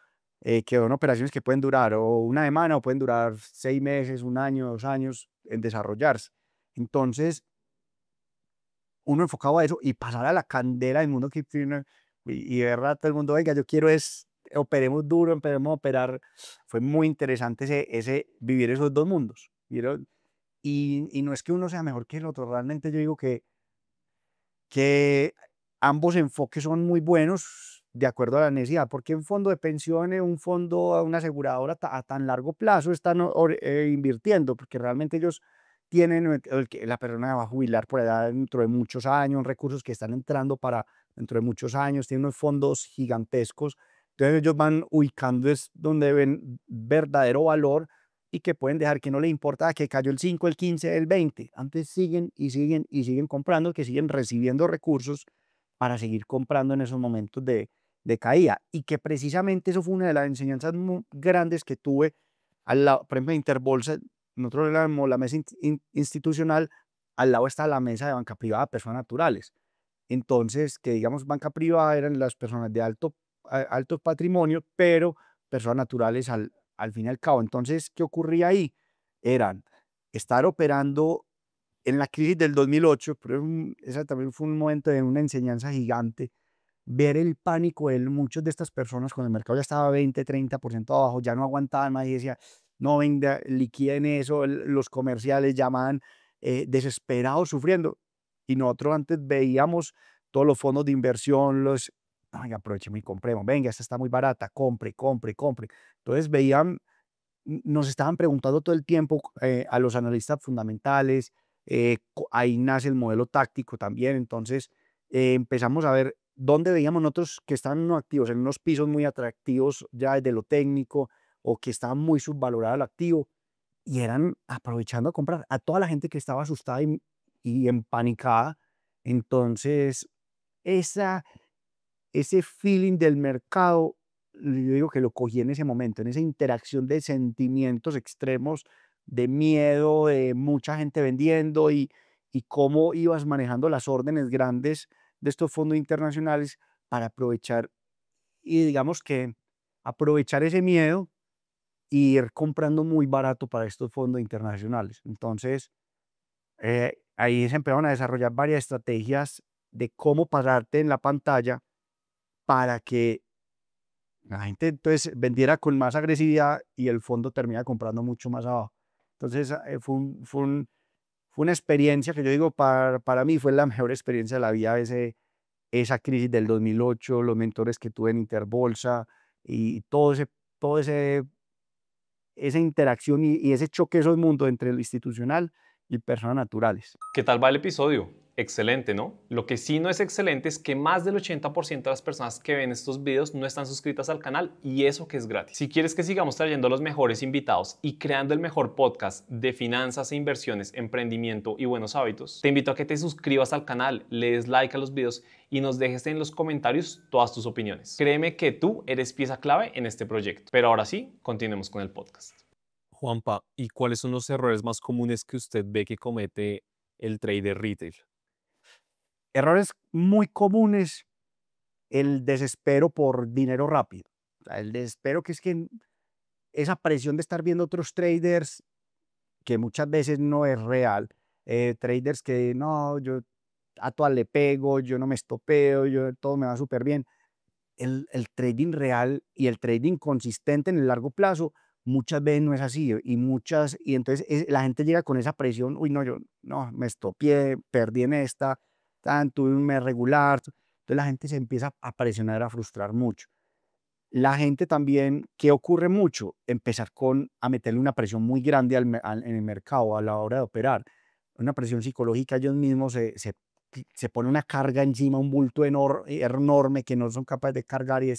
que son operaciones que pueden durar o una semana o pueden durar 6 meses, un año, 2 años en desarrollarse. Entonces, uno enfocado a eso y pasar a la candela del mundo cripto y de verdad todo el mundo, venga, yo quiero es, operemos duro, empecemos a operar. Fue muy interesante vivir esos dos mundos. Y no es que uno sea mejor que el otro, realmente yo digo que ambos enfoques son muy buenos de acuerdo a la necesidad, porque un fondo de pensiones, un fondo, una aseguradora a tan largo plazo están invirtiendo, porque realmente ellos tienen, la persona va a jubilar por allá dentro de muchos años, recursos que están entrando para dentro de muchos años, tienen unos fondos gigantescos, entonces ellos van ubicando es donde ven verdadero valor y que pueden dejar que no le importa que cayó el 5, el 15, el 20. Antes siguen y siguen y siguen comprando, que siguen recibiendo recursos para seguir comprando en esos momentos de caída. Y que precisamente eso fue una de las enseñanzas muy grandes que tuve al lado, por ejemplo, de Interbolsa. Nosotros éramos la mesa institucional, al lado está la mesa de banca privada, personas naturales. Entonces, que digamos, banca privada eran las personas de alto patrimonio, pero personas naturales al fin y al cabo. Entonces, ¿qué ocurría ahí? Eran estar operando en la crisis del 2008, pero esa también fue un momento de una enseñanza gigante, ver el pánico de muchas de estas personas cuando el mercado ya estaba 20-30% abajo, ya no aguantaban más y decía, no, venga, liquiden eso, los comerciales llamaban desesperados, sufriendo. Y nosotros antes veíamos todos los fondos de inversión, venga, aprovechemos y compremos, venga, esta está muy barata, compre, compre, compre. Entonces nos estaban preguntando todo el tiempo a los analistas fundamentales, ahí nace el modelo táctico también, entonces empezamos a ver dónde veíamos nosotros que estaban unos activos en unos pisos muy atractivos ya desde lo técnico o que estaba muy subvalorado el activo y eran aprovechando a comprar a toda la gente que estaba asustada y empanicada. Entonces, esa, ese feeling del mercado, yo digo que lo cogí en ese momento, en esa interacción de sentimientos extremos, de miedo, de mucha gente vendiendo y cómo ibas manejando las órdenes grandes de estos fondos internacionales para aprovechar y digamos que aprovechar ese miedo y ir comprando muy barato para estos fondos internacionales. Entonces, ahí se empezaron a desarrollar varias estrategias de cómo pasarte en la pantalla para que la gente entonces vendiera con más agresividad y el fondo termina comprando mucho más abajo. Entonces fue una experiencia que yo digo, para mí fue la mejor experiencia de la vida, esa crisis del 2008, los mentores que tuve en Interbolsa y todo esa interacción y ese choque de esos mundos entre lo institucional y personas naturales. ¿Qué tal va el episodio? Excelente, ¿no? Lo que sí no es excelente es que más del 80% de las personas que ven estos videos no están suscritas al canal y eso que es gratis. Si quieres que sigamos trayendo a los mejores invitados y creando el mejor podcast de finanzas e inversiones, emprendimiento y buenos hábitos, te invito a que te suscribas al canal, le des like a los videos y nos dejes en los comentarios todas tus opiniones. Créeme que tú eres pieza clave en este proyecto. Pero ahora sí, continuemos con el podcast. Juanpa, ¿y cuáles son los errores más comunes que usted ve que comete el trader retail? Errores muy comunes, el desespero por dinero rápido. O sea, el desespero que es que esa presión de estar viendo otros traders que muchas veces no es real. Traders que no, yo a todas le pego, yo no me estopeo, todo me va súper bien. El trading real y el trading consistente en el largo plazo muchas veces no es así y entonces la gente llega con esa presión, uy no, yo no, me estopié, perdí en esta, tuve un mes regular, entonces la gente se empieza a presionar, a frustrar mucho. La gente también, ¿qué ocurre mucho? Empezar a meterle una presión muy grande en el mercado a la hora de operar. Una presión psicológica, ellos mismos se pone una carga encima, un bulto enorme que no son capaces de cargar y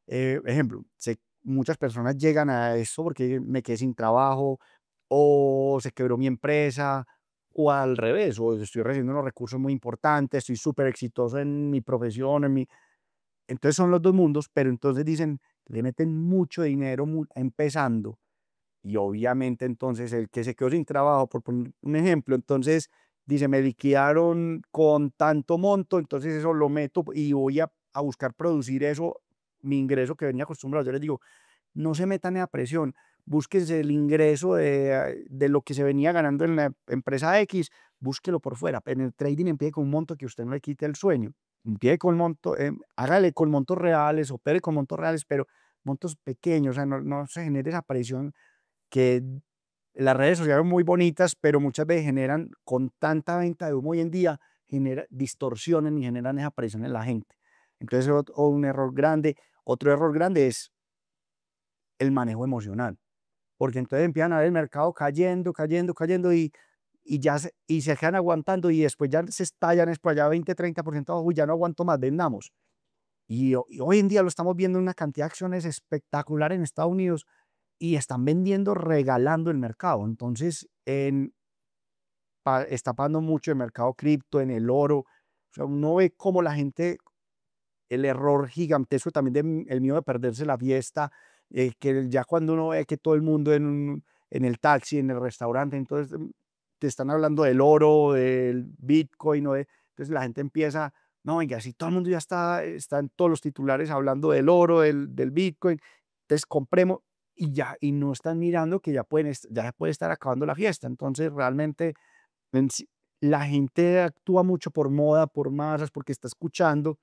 ejemplo, muchas personas llegan a eso porque me quedé sin trabajo o se quebró mi empresa o al revés, o estoy recibiendo unos recursos muy importantes, estoy súper exitoso en mi profesión, entonces son los dos mundos, pero entonces dicen, le meten mucho dinero empezando y obviamente entonces el que se quedó sin trabajo, por poner un ejemplo, entonces dice, me liquidaron con tanto monto, entonces eso lo meto y voy a buscar producir eso, mi ingreso que venía acostumbrado. Yo les digo, no se metan en la presión, búsquense el ingreso de lo que se venía ganando en la empresa X, búsquelo por fuera. En el trading empiece con un monto que usted no le quite el sueño. Empiece con monto, hágale con montos reales, opere con montos reales, pero montos pequeños, o sea, no se genere esa presión que las redes sociales son muy bonitas, pero muchas veces generan, con tanta venta de humo hoy en día, distorsionan y generan esa presión en la gente. Entonces, un error grande. Otro error grande es el manejo emocional, porque entonces empiezan a ver el mercado cayendo, cayendo, cayendo y se quedan aguantando y después ya se estallan, es por allá 20, 30% abajo y ya no aguanto más, vendamos. Y hoy en día lo estamos viendo en una cantidad de acciones espectacular en Estados Unidos y están vendiendo, regalando el mercado. Entonces, está pasando mucho el mercado cripto, en el oro. O sea, uno ve cómo la gente, el error gigantesco también el miedo de perderse la fiesta, que ya cuando uno ve que todo el mundo en el taxi, en el restaurante, entonces te están hablando del oro, del Bitcoin, entonces la gente empieza, no, venga, si todo el mundo ya están todos los titulares hablando del oro, del Bitcoin, entonces compremos y ya, y no están mirando que ya puede estar acabando la fiesta. Entonces realmente la gente actúa mucho por moda, por masas, porque está escuchando,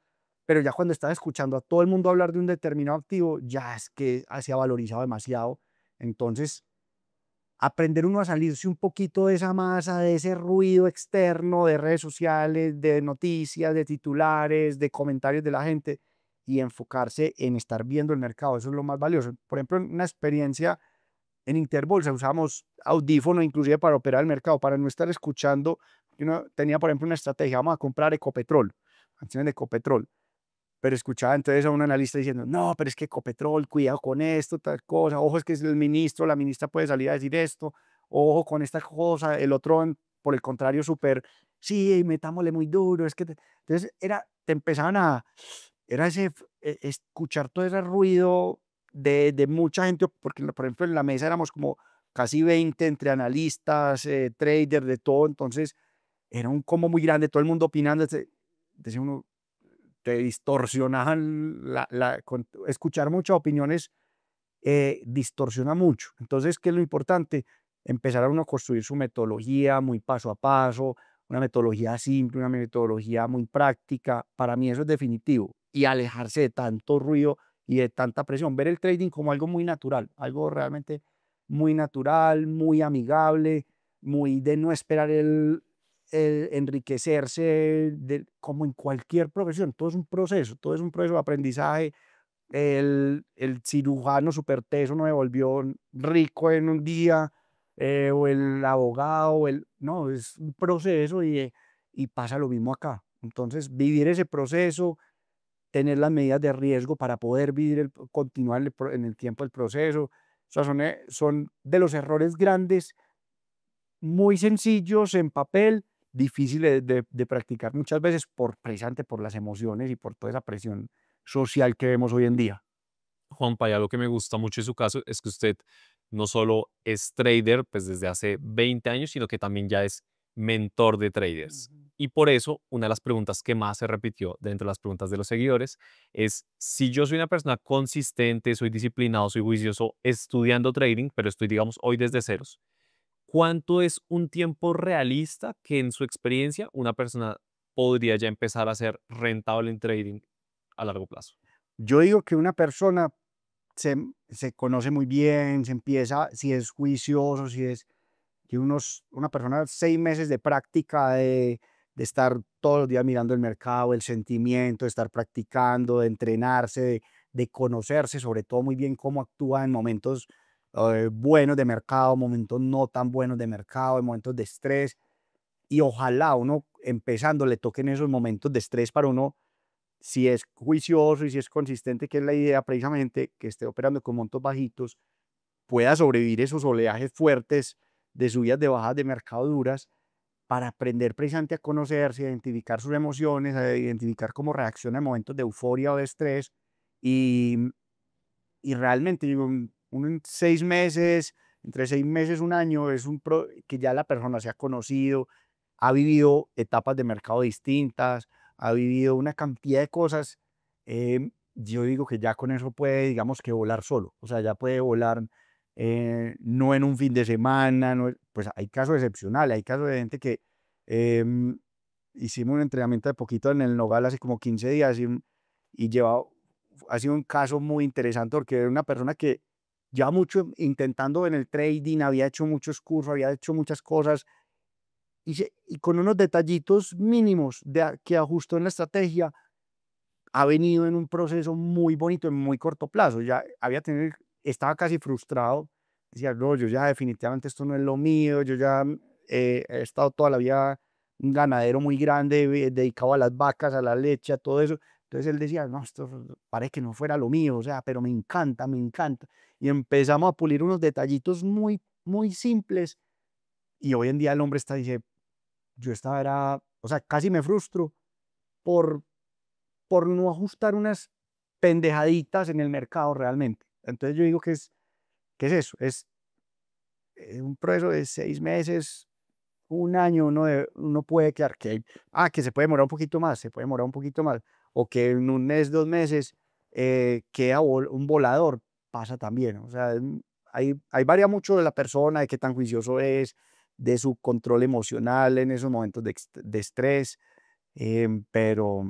pero ya cuando estás escuchando a todo el mundo hablar de un determinado activo, ya es que se ha valorizado demasiado. Entonces, aprender uno a salirse un poquito de esa masa, de ese ruido externo de redes sociales, de noticias, de titulares, de comentarios de la gente y enfocarse en estar viendo el mercado. Eso es lo más valioso. Por ejemplo, una experiencia en Interbolsa usamos audífonos inclusive para operar el mercado, para no estar escuchando. Yo tenía, por ejemplo, una estrategia, vamos a comprar Ecopetrol, acciones de Ecopetrol, pero escuchaba entonces a un analista diciendo, no, pero es que Ecopetrol, cuidado con esto, tal cosa, ojo, es que es el ministro, la ministra puede salir a decir esto, ojo con esta cosa, el otro, por el contrario, súper, sí, metámosle muy duro, es que, entonces te empezaban era escuchar todo ese ruido de mucha gente, porque por ejemplo en la mesa éramos como casi 20 entre analistas, traders, de todo, entonces era un combo muy grande, todo el mundo opinando, decía uno, te distorsionaban, escuchar muchas opiniones distorsiona mucho. Entonces, ¿qué es lo importante? Empezar a uno a construir su metodología muy paso a paso, una metodología simple, una metodología muy práctica. Para mí eso es definitivo. Y alejarse de tanto ruido y de tanta presión. Ver el trading como algo muy natural, algo realmente muy natural, muy amigable, muy de no esperar el enriquecerse, como en cualquier profesión. Todo es un proceso de aprendizaje. El cirujano súper teso no me volvió rico en un día, o el abogado, no, es un proceso y pasa lo mismo acá. Entonces, vivir ese proceso, tener las medidas de riesgo para poder continuar en el tiempo el proceso, o sea, son de los errores grandes, muy sencillos en papel, difíciles de practicar muchas veces precisamente por las emociones y por toda esa presión social que vemos hoy en día. Juanpa, ya lo que me gusta mucho de su caso es que usted no solo es trader pues desde hace 20 años, sino que también ya es mentor de traders. Ujú. Y por eso, una de las preguntas que más se repitió dentro de las preguntas de los seguidores es, si yo soy una persona consistente, soy disciplinado, soy juicioso estudiando trading, pero estoy, digamos, hoy desde ceros, ¿cuánto es un tiempo realista que en su experiencia una persona podría ya empezar a ser rentable en trading a largo plazo? Yo digo que una persona se conoce muy bien, si es juicioso, si es que una persona 6 meses de práctica, de estar todos los días mirando el mercado, el sentimiento, de estar practicando, de entrenarse, de conocerse, sobre todo muy bien cómo actúa en momentos buenos de mercado, momentos no tan buenos de mercado, en momentos de estrés. Y ojalá uno empezando le toquen esos momentos de estrés para uno, si es juicioso y si es consistente, que es la idea precisamente, que esté operando con montos bajitos, pueda sobrevivir esos oleajes fuertes de subidas de bajas de mercado duras, para aprender precisamente a conocerse, a identificar sus emociones, a identificar cómo reacciona en momentos de euforia o de estrés. Y, y realmente, digo, uno en 6 meses, entre 6 meses, un año, que ya la persona se ha conocido, ha vivido etapas de mercado distintas, ha vivido una cantidad de cosas. Yo digo que ya con eso puede, digamos, que volar solo. O sea, ya puede volar, no en un fin de semana. Pues hay casos excepcionales, hay casos de gente que Em, Hicimos un entrenamiento de poquito en el Nogal hace como 15 días y ha sido un caso muy interesante porque era una persona que ya mucho intentando en el trading, había hecho muchos cursos, había hecho muchas cosas y con unos detallitos mínimos que ajustó en la estrategia, ha venido en un proceso muy bonito en muy corto plazo. Ya estaba casi frustrado, decía, no, yo ya definitivamente esto no es lo mío, yo ya he estado toda la vida un ganadero muy grande, dedicado a las vacas, a la leche, a todo eso. Entonces él decía, no, esto parece que no fuera lo mío, o sea, pero me encanta, me encanta. Y empezamos a pulir unos detallitos muy, muy simples. Y hoy en día el hombre dice, yo estaba, o sea, casi me frustro por, por no ajustar unas pendejaditas en el mercado realmente. Entonces yo digo que es eso, es un proceso de 6 meses, un año, uno puede quedar que se puede demorar un poquito más, se puede demorar un poquito más, o que en un mes, 2 meses, queda un volador, pasa también. O sea, hay varía mucho de la persona, de qué tan juicioso es, de su control emocional en esos momentos de estrés, pero,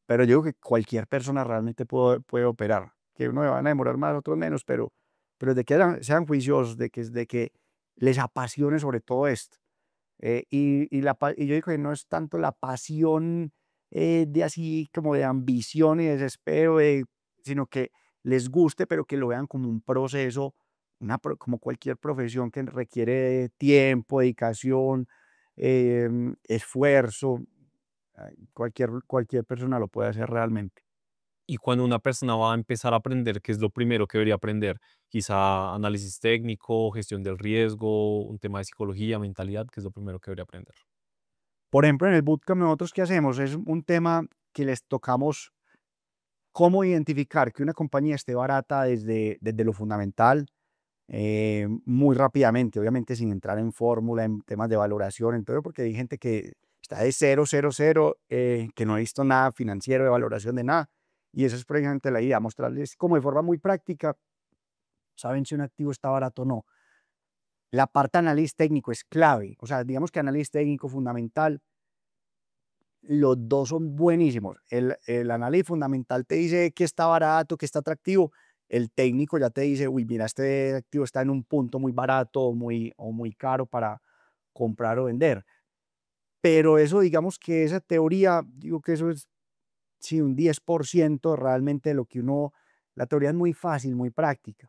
yo digo que cualquier persona realmente puede operar, que uno van a demorar más, otros menos, pero de que sean juiciosos, de que les apasione sobre todo esto. Y yo digo que no es tanto la pasión de así como de ambición y desespero, sino que les guste, pero que lo vean como un proceso, como cualquier profesión que requiere tiempo, dedicación, esfuerzo. Cualquier persona lo puede hacer realmente. Y cuando una persona va a empezar a aprender, ¿qué es lo primero que debería aprender? Quizá análisis técnico, gestión del riesgo, un tema de psicología, mentalidad, ¿qué es lo primero que debería aprender? Por ejemplo, en el bootcamp nosotros qué hacemos es un tema que les tocamos cómo identificar que una compañía esté barata desde lo fundamental, muy rápidamente, obviamente sin entrar en fórmula, en temas de valoración, en todo, porque hay gente que está de cero, cero, cero, que no ha visto nada financiero, de valoración de nada. Y eso es precisamente la idea, mostrarles como de forma muy práctica, saben si un activo está barato o no. La parte de análisis técnico es clave, o sea, digamos que análisis técnico fundamental, los dos son buenísimos. El análisis fundamental te dice que está barato, que está atractivo. El técnico ya te dice, uy, mira, este activo está en un punto muy barato o muy caro para comprar o vender. Pero eso, digamos que esa teoría, digo que eso es, sí, un 10% realmente de lo que la teoría es muy fácil, muy práctica.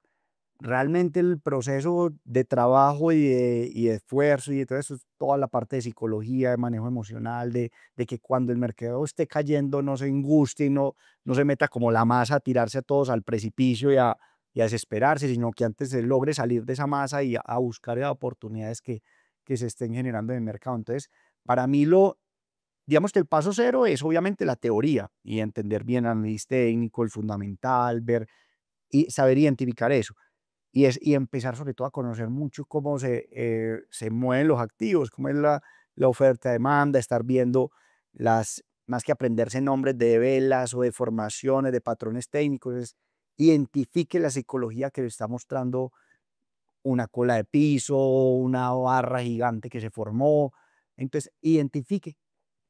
Realmente el proceso de trabajo y de esfuerzo y de todo eso es toda la parte de psicología, de manejo emocional, de que cuando el mercado esté cayendo no se angustie y no se meta como la masa a tirarse a todos al precipicio y a desesperarse, sino que antes se logre salir de esa masa y a buscar las oportunidades que se estén generando en el mercado. Entonces, para mí digamos que el paso cero es obviamente la teoría y entender bien el análisis técnico, el fundamental, ver y saber identificar eso y empezar sobre todo a conocer mucho cómo se mueven los activos, cómo es la oferta-demanda, estar viendo más que aprenderse nombres de velas o de formaciones, de patrones técnicos, identifique la psicología que le está mostrando una cola de piso, una barra gigante que se formó. Entonces, identifique.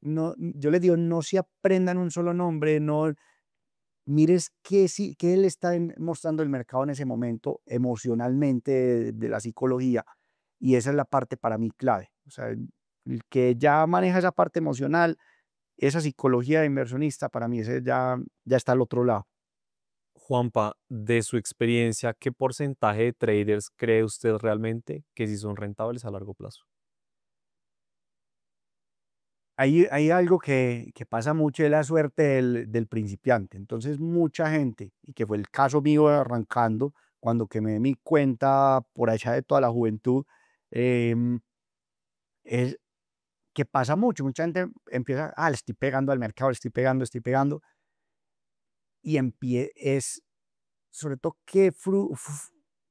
No, yo les digo, no se aprendan un solo nombre, no, mires qué le está mostrando el mercado en ese momento emocionalmente de la psicología. Y esa es la parte para mí clave. O sea, el que ya maneja esa parte emocional, esa psicología de inversionista, para mí ese ya está al otro lado. Juanpa, de su experiencia, ¿qué porcentaje de traders cree usted realmente que sí son rentables a largo plazo? Hay algo que pasa mucho, es la suerte del principiante. Entonces, mucha gente, y que fue el caso mío arrancando, cuando que me di cuenta por allá de toda la juventud, em, es que pasa mucho. Mucha gente empieza, le estoy pegando al mercado, le estoy pegando, y es sobre todo que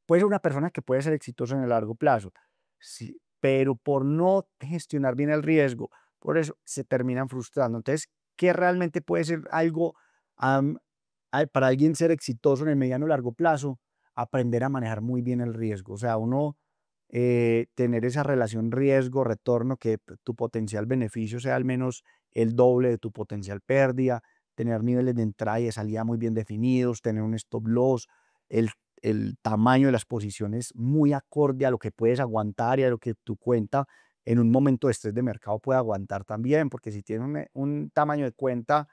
puede ser una persona que puede ser exitosa en el largo plazo, sí, pero por no gestionar bien el riesgo, por eso se terminan frustrando. Entonces, ¿qué realmente puede ser algo para alguien ser exitoso en el mediano o largo plazo? Aprender a manejar muy bien el riesgo. O sea, uno tener esa relación riesgo-retorno, que tu potencial beneficio sea al menos el doble de tu potencial pérdida, tener niveles de entrada y de salida muy bien definidos, tener un stop loss, el, el tamaño de las posiciones muy acorde a lo que puedes aguantar y a lo que tu cuenta en un momento de estrés de mercado puede aguantar también, porque si tienes un tamaño de cuenta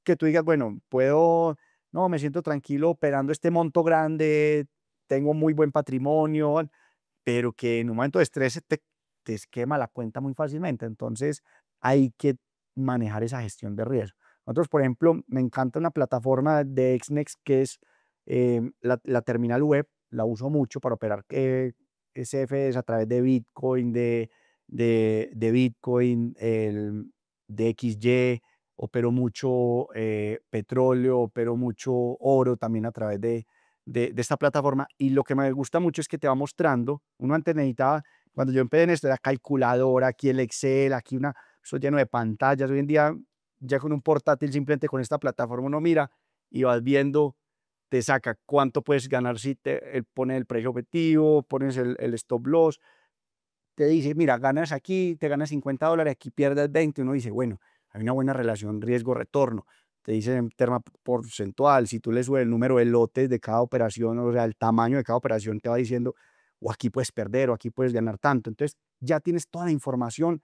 que tú digas, bueno, puedo, no, me siento tranquilo operando este monto grande, tengo muy buen patrimonio, pero que en un momento de estrés te esquema la cuenta muy fácilmente. Entonces hay que manejar esa gestión de riesgo. Nosotros, por ejemplo, me encanta una plataforma de XNEX que es la terminal web, la uso mucho para operar CFDs a través de Bitcoin, de Bitcoin, de XY, opero mucho petróleo, opero mucho oro también a través de esta plataforma. Y lo que me gusta mucho es que te va mostrando, uno antes necesitaba, cuando yo empecé en esto, era calculadora, aquí el Excel, aquí eso lleno de pantallas. Hoy en día, ya con un portátil, simplemente con esta plataforma uno mira y vas viendo, te saca cuánto puedes ganar si te pone el precio objetivo, pones el stop loss, te dice, mira, ganas aquí, te ganas $50, aquí pierdes 20. Uno dice, bueno, hay una buena relación riesgo-retorno. Te dice en tema porcentual, si tú le subes el número de lotes de cada operación, o sea, el tamaño de cada operación, te va diciendo, o aquí puedes perder, o aquí puedes ganar tanto. Entonces, ya tienes toda la información,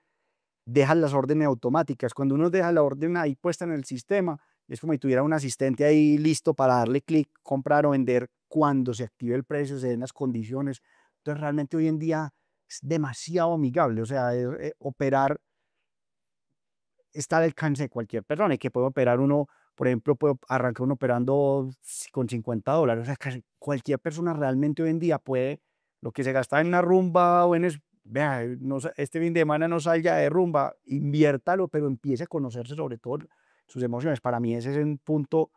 dejas las órdenes automáticas. Cuando uno deja la orden ahí puesta en el sistema, es como si tuviera un asistente ahí listo para darle clic, comprar o vender cuando se active el precio, se den las condiciones. Entonces, realmente hoy en día es demasiado amigable, o sea, operar está al alcance de cualquier persona y que puede operar uno, por ejemplo, puede arrancar uno operando con $50, o sea, casi cualquier persona realmente hoy en día puede, lo que se gasta en una rumba o vea, no, este fin de semana no salga de rumba, inviértalo, pero empiece a conocerse sobre todo sus emociones. Para mí ese es un punto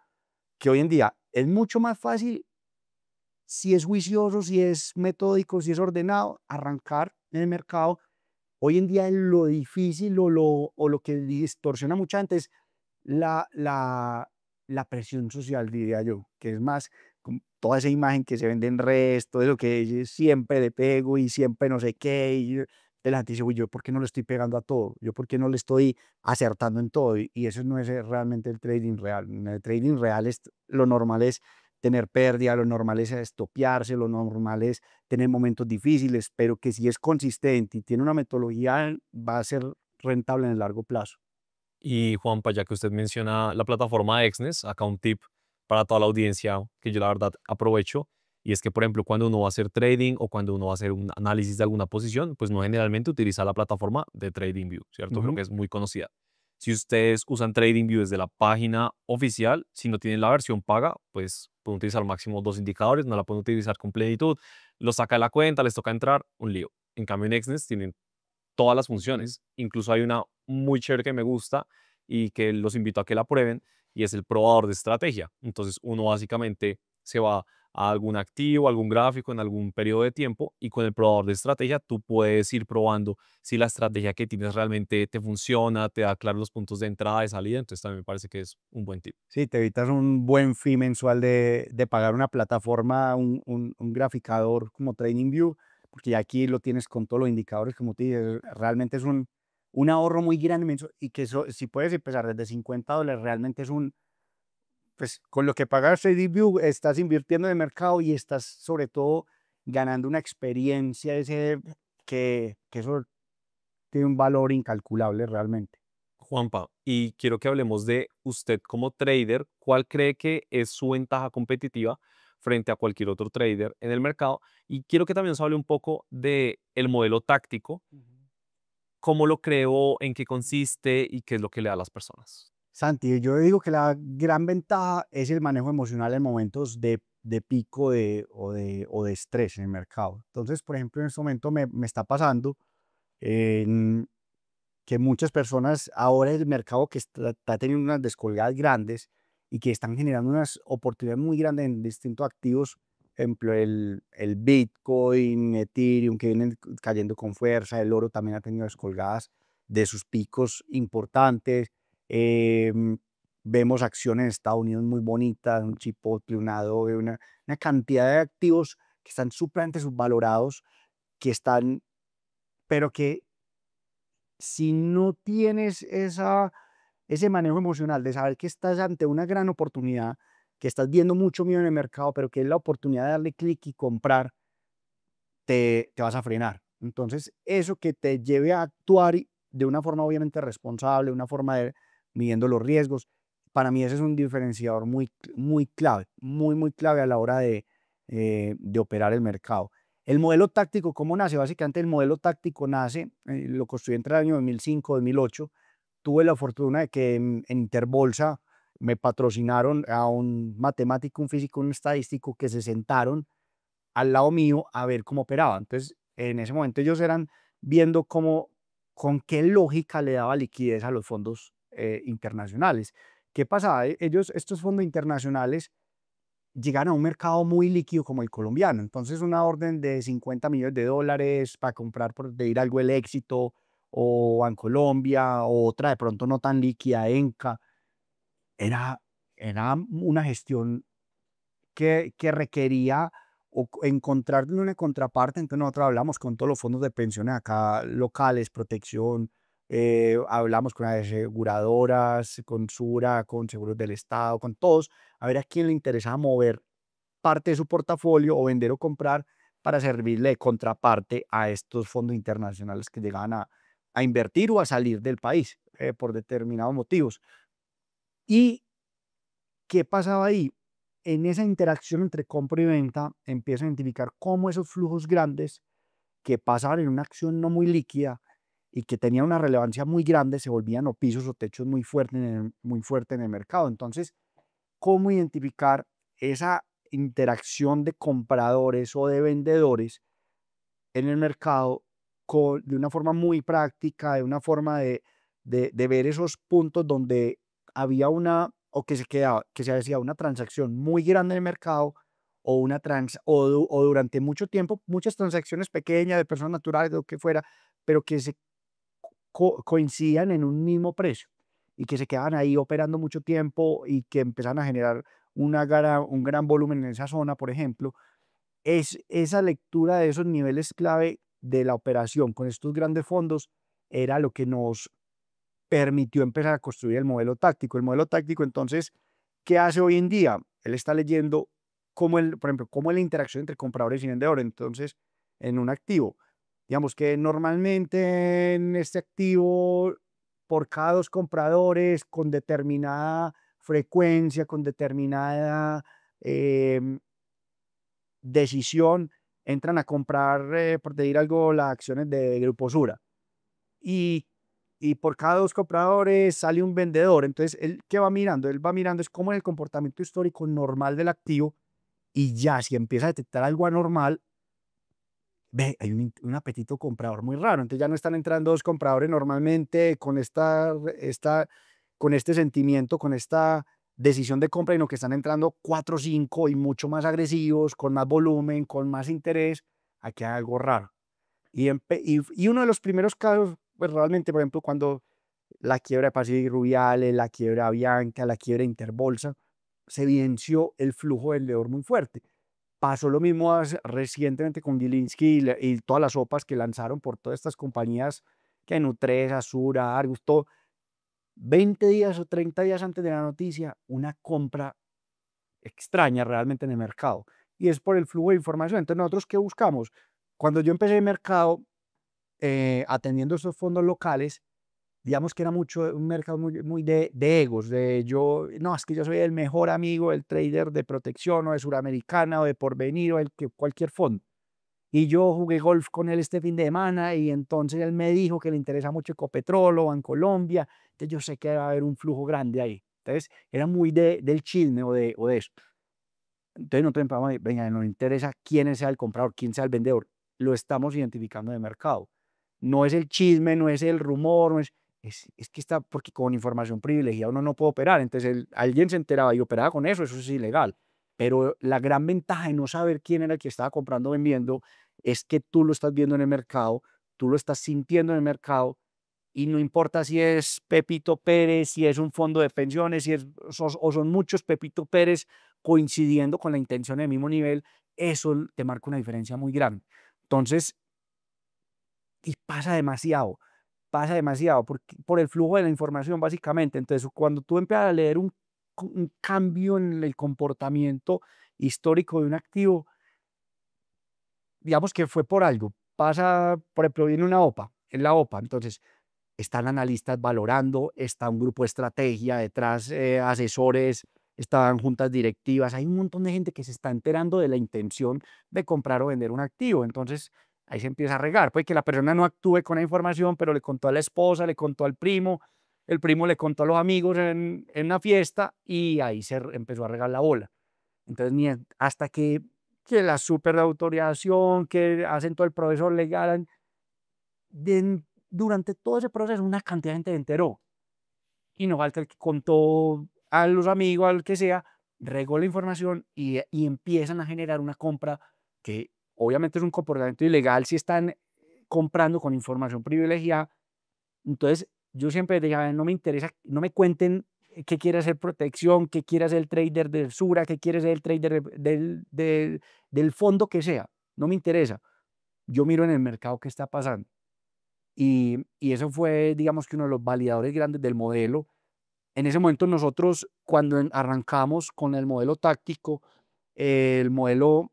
que hoy en día es mucho más fácil si es juicioso, si es metódico, si es ordenado, arrancar en el mercado. Hoy en día lo difícil o lo que distorsiona mucho antes la, la, la presión social, diría yo, que es más como toda esa imagen que se vende en redes, todo eso que siempre le pego y siempre no sé qué, y la gente dice, uy, yo por qué no le estoy pegando a todo, yo por qué no le estoy acertando en todo, y eso no es realmente el trading real. En el trading real lo normal es tener pérdida, lo normal es estopearse, lo normal es tener momentos difíciles, pero que si es consistente y tiene una metodología, va a ser rentable en el largo plazo. Y Juanpa, ya que usted menciona la plataforma de Exnes, acá un tip para toda la audiencia que yo la verdad aprovecho, y es que, por ejemplo, cuando uno va a hacer trading o cuando uno va a hacer un análisis de alguna posición, pues no generalmente utiliza la plataforma de TradingView, ¿cierto? Creo Ujú. que es muy conocida. Si ustedes usan TradingView desde la página oficial, si no tienen la versión paga, pues pueden utilizar máximo 2 indicadores, no la pueden utilizar con plenitud, lo saca de la cuenta, les toca entrar, un lío. En cambio, en Exnes tienen todas las funciones. Incluso hay una muy chévere que me gusta y que los invito a que la prueben y es el probador de estrategia. Entonces uno básicamente se va a algún activo, algún gráfico en algún periodo de tiempo y con el probador de estrategia tú puedes ir probando si la estrategia que tienes realmente te funciona, te da claros los puntos de entrada y salida. Entonces también me parece que es un buen tip. Sí, te evitas un buen fee mensual de pagar una plataforma, un graficador como TradingView, porque ya aquí lo tienes con todos los indicadores, como te dije, realmente es un ahorro muy grande y que si puedes empezar desde $50, realmente es pues con lo que pagas TradingView estás invirtiendo en el mercado y estás sobre todo ganando una experiencia que eso tiene un valor incalculable realmente. Juanpa, y quiero que hablemos de usted como trader. ¿Cuál cree que es su ventaja competitiva frente a cualquier otro trader en el mercado? Y quiero que también nos hable un poco de el modelo táctico, cómo lo creó, en qué consiste y qué es lo que le da a las personas. Santi, yo digo que la gran ventaja es el manejo emocional en momentos de pico o de estrés en el mercado. Entonces, por ejemplo, en este momento me está pasando en que muchas personas, ahora el mercado que está teniendo unas descolgadas grandes y que están generando unas oportunidades muy grandes en distintos activos, ejemplo, el Bitcoin, Ethereum, que vienen cayendo con fuerza, el oro también ha tenido descolgadas de sus picos importantes. em, Vemos acciones en Estados Unidos muy bonitas, un Chipotle, una Adobe, una cantidad de activos que están supremamente subvalorados, que están, pero que si no tienes ese manejo emocional de saber que estás ante una gran oportunidad, que estás viendo mucho miedo en el mercado, pero que es la oportunidad de darle clic y comprar, te vas a frenar. Entonces, eso que te lleve a actuar de una forma obviamente responsable, una forma de midiendo los riesgos, para mí ese es un diferenciador muy clave, muy clave a la hora de operar el mercado. El modelo táctico, ¿cómo nace? Básicamente el modelo táctico nace, lo construí entre el año 2005, 2008. Tuve la fortuna de que en Interbolsa me patrocinaron a un matemático, un físico, un estadístico que se sentaron al lado mío a ver cómo operaba. Entonces, en ese momento ellos eran viendo con qué lógica le daba liquidez a los fondos internacionales. ¿Qué pasaba? Ellos, estos fondos internacionales, llegaron a un mercado muy líquido como el colombiano. Entonces, una orden de 50 millones de dólares para comprar, por decir algo, el Éxito o Bancolombia, o otra de pronto no tan líquida, Enca, era, era una gestión que requería encontrarle una contraparte. Entonces nosotros hablamos con todos los fondos de pensiones acá locales, protección, hablamos con las aseguradoras, con Sura, con Seguros del Estado, con todos, a ver a quién le interesaba mover parte de su portafolio o vender o comprar para servirle de contraparte a estos fondos internacionales que llegaban a invertir o a salir del país por determinados motivos. ¿Y qué pasaba ahí? En esa interacción entre compra y venta, empiezo a identificar cómo esos flujos grandes que pasaban en una acción no muy líquida y que tenían una relevancia muy grande se volvían o pisos o techos muy fuertes en el mercado. Entonces, ¿cómo identificar esa interacción de compradores o de vendedores en el mercado de una forma muy práctica, de una forma de ver esos puntos donde había una, o que se quedaba, que se hacía una transacción muy grande en el mercado, o o durante mucho tiempo, muchas transacciones pequeñas de personas naturales, de lo que fuera, pero que se coincidían en un mismo precio y que se quedaban ahí operando mucho tiempo y que empezaban a generar un gran volumen en esa zona, por ejemplo. Es esa lectura de esos niveles clave de la operación con estos grandes fondos era lo que nos permitió empezar a construir el modelo táctico. El modelo táctico, entonces, ¿qué hace hoy en día? Él está leyendo por ejemplo, cómo es la interacción entre compradores y vendedores. Entonces, en un activo, digamos que normalmente en este activo, por cada dos compradores con determinada frecuencia, con determinada em, decisión, entran a comprar, por decir algo, las acciones de Grupo Sura. Y, y por cada dos compradores sale un vendedor. Entonces, ¿él qué va mirando? Él va mirando es cómo es el comportamiento histórico normal del activo, y ya si empieza a detectar algo anormal, ve, hay un apetito comprador muy raro. Entonces ya no están entrando dos compradores normalmente con este sentimiento, con esta decisión de compra, sino que están entrando cuatro o cinco y mucho más agresivos, con más volumen, con más interés. Aquí hay algo raro. Y uno de los primeros casos, pues realmente, por ejemplo, cuando la quiebra de Pacífico y Rubiales, la quiebra de Avianca, la quiebra de Interbolsa, se evidenció el flujo vendedor muy fuerte. Pasó lo mismo recientemente con Gilinski y todas las sopas que lanzaron por todas estas compañías, que Nutresa, Sura, Argus, todo. 20 días o 30 días antes de la noticia, una compra extraña realmente en el mercado. Y es por el flujo de información. Entonces, ¿nosotros qué buscamos? Cuando yo empecé el mercado, atendiendo esos fondos locales, digamos que era mucho un mercado muy de egos, de yo, no, es que yo soy el mejor amigo del trader de Protección o de Suramericana o de Porvenir o cualquier fondo. Y yo jugué golf con él este fin de semana y entonces él me dijo que le interesa mucho Ecopetrol o Bancolombia. Entonces yo sé que va a haber un flujo grande ahí. Entonces era muy del chisme o de eso. Entonces nosotros empezamos a venga, nos interesa quién sea el comprador, quién sea el vendedor. Lo estamos identificando de mercado. No es el chisme, no es el rumor, es que está, porque con información privilegiada uno no puede operar. Entonces alguien se enteraba y operaba con eso es ilegal. Pero la gran ventaja de no saber quién era el que estaba comprando o vendiendo es que tú lo estás viendo en el mercado, tú lo estás sintiendo en el mercado, y no importa si es Pepito Pérez, si es un fondo de pensiones, o son muchos Pepito Pérez coincidiendo con la intención del mismo nivel, eso te marca una diferencia muy grande. Entonces, Y pasa demasiado por el flujo de la información básicamente. Entonces, cuando tú empiezas a leer un cambio en el comportamiento histórico de un activo, digamos que fue por algo. Pasa, por ejemplo, viene una OPA, en la OPA, entonces están analistas valorando, está un grupo de estrategia detrás, asesores, están juntas directivas, hay un montón de gente que se está enterando de la intención de comprar o vender un activo. Entonces ahí se empieza a regar. Puede que la persona no actúe con la información, pero le contó a la esposa, le contó al primo, el primo le contó a los amigos en una fiesta y ahí empezó a regar la bola. Entonces, hasta que la superautorización, que hacen todo el proceso legal, durante todo ese proceso una cantidad de gente se enteró. Y no falta el que contó a los amigos, al que sea, regó la información y empiezan a generar una compra que obviamente es un comportamiento ilegal si están comprando con información privilegiada. Entonces, yo siempre decía, no me interesa, no me cuenten qué quiere hacer protección, qué quiere hacer el trader del Sura, qué quiere hacer el trader del fondo que sea, no me interesa. Yo miro en el mercado qué está pasando. Y eso fue, digamos que uno de los validadores grandes del modelo. En ese momento nosotros, cuando arrancamos con el modelo táctico, el modelo,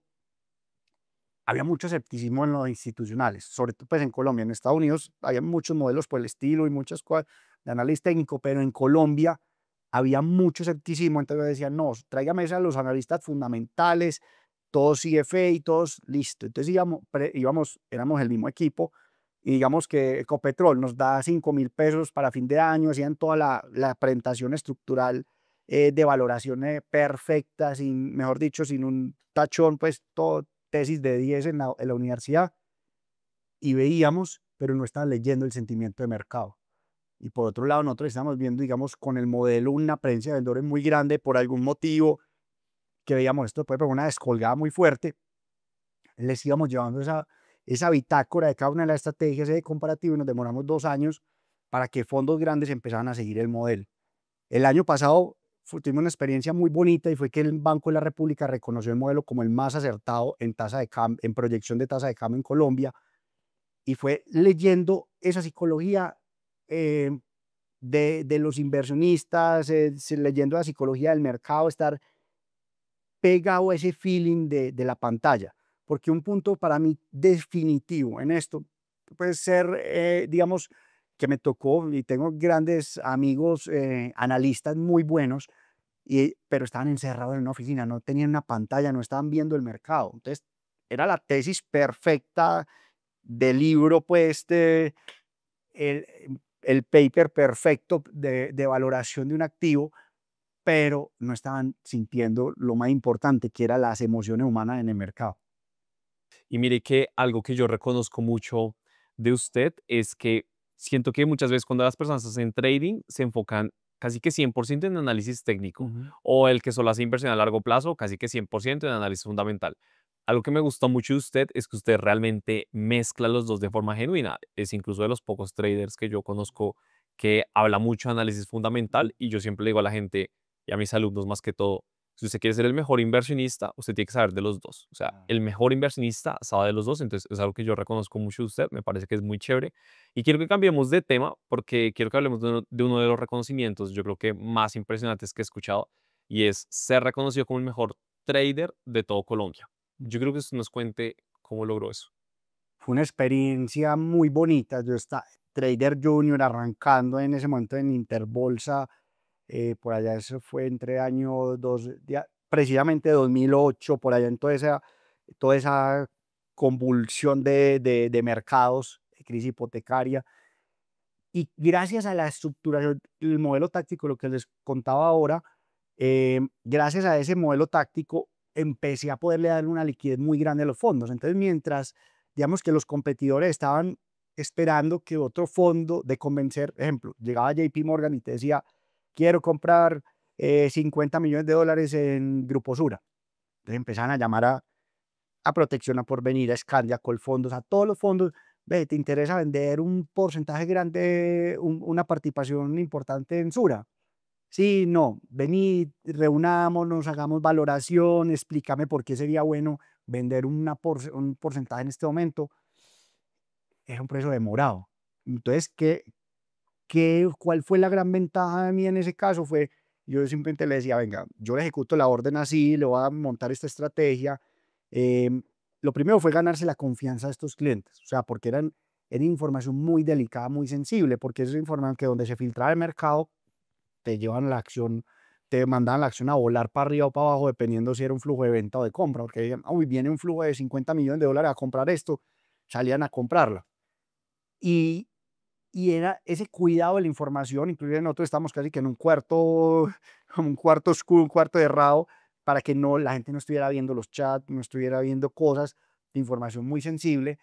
había mucho escepticismo en los institucionales, sobre todo pues en Colombia. En Estados Unidos había muchos modelos por el estilo y muchas cosas de análisis técnico, pero en Colombia había mucho escepticismo. Entonces decían, no, tráigame a los analistas fundamentales, todos CFA y todos listo. Entonces éramos el mismo equipo y digamos que Ecopetrol nos da 5.000 pesos para fin de año, hacían toda la presentación estructural de valoración perfecta, sin, mejor dicho, sin un tachón, pues todo tesis de 10 en la universidad, y veíamos, pero no estaban leyendo el sentimiento de mercado. Y por otro lado, nosotros estamos viendo, digamos, con el modelo una presencia de vendedores muy grande por algún motivo, que veíamos esto puede pegar una descolgada muy fuerte. Les íbamos llevando esa bitácora de cada una de las estrategias de comparativo y nos demoramos 2 años para que fondos grandes empezaran a seguir el modelo. El año pasado tuvimos una experiencia muy bonita y fue que el Banco de la República reconoció el modelo como el más acertado en proyección de tasa de cambio en Colombia, y fue leyendo esa psicología de los inversionistas, leyendo la psicología del mercado, estar pegado a ese feeling de la pantalla. Porque un punto para mí definitivo en esto puede ser, digamos, que me tocó y tengo grandes amigos analistas muy buenos, pero estaban encerrados en una oficina, no tenían una pantalla, no estaban viendo el mercado. Entonces, era la tesis perfecta del libro, pues, el, el paper perfecto de valoración de un activo, pero no estaban sintiendo lo más importante, que era las emociones humanas en el mercado. Y mire que algo que yo reconozco mucho de usted es que siento que muchas veces cuando las personas hacen trading se enfocan casi que 100% en análisis técnico, o el que solo hace inversión a largo plazo, casi que 100% en análisis fundamental. Algo que me gustó mucho de usted es que usted realmente mezcla los dos de forma genuina. Es incluso de los pocos traders que yo conozco que habla mucho de análisis fundamental, y yo siempre le digo a la gente y a mis alumnos más que todo, si usted quiere ser el mejor inversionista, usted tiene que saber de los dos. O sea, el mejor inversionista sabe de los dos. Entonces, es algo que yo reconozco mucho de usted. Me parece que es muy chévere. Y quiero que cambiemos de tema porque quiero que hablemos de uno de los reconocimientos, yo creo que más impresionantes que he escuchado, y es ser reconocido como el mejor trader de todo Colombia. Yo creo que usted nos cuente cómo logró eso. Fue una experiencia muy bonita. Yo estaba trader junior arrancando en ese momento en Interbolsa, por allá eso fue entre año precisamente 2008, por allá en toda esa convulsión de mercados, de crisis hipotecaria. Y gracias a la estructuración, el modelo táctico, lo que les contaba ahora, gracias a ese modelo táctico empecé a poderle dar una liquidez muy grande a los fondos. Entonces, mientras, digamos que los competidores estaban esperando que otro fondo de convencer, ejemplo, llegaba JP Morgan y te decía, quiero comprar 50 millones de dólares en Grupo Sura. Entonces empezaban a llamar a Protección a Porvenir, a Scandia, a Colfondos, a todos los fondos. Ve, ¿te interesa vender un porcentaje grande, una participación importante en Sura? Sí, no, vení, reunámonos, hagamos valoración, explícame por qué sería bueno vender un porcentaje en este momento. era un proceso demorado. Entonces, ¿cuál fue la gran ventaja de mí en ese caso? Fue, yo simplemente le decía, venga, yo le ejecuto la orden así, le voy a montar esta estrategia. Em, lo primero fue ganarse la confianza de estos clientes, o sea, porque era información muy delicada, muy sensible, porque es información que donde se filtraba el mercado, te llevan la acción, te mandaban la acción a volar para arriba o para abajo, dependiendo si era un flujo de venta o de compra, porque decían, uy, viene un flujo de 50 millones de dólares a comprar esto, salían a comprarla. Y, y era ese cuidado de la información, inclusive nosotros estamos casi que en un cuarto, como un cuarto oscuro, un cuarto cerrado, para que no, la gente no estuviera viendo los chats, no estuviera viendo cosas de información muy sensible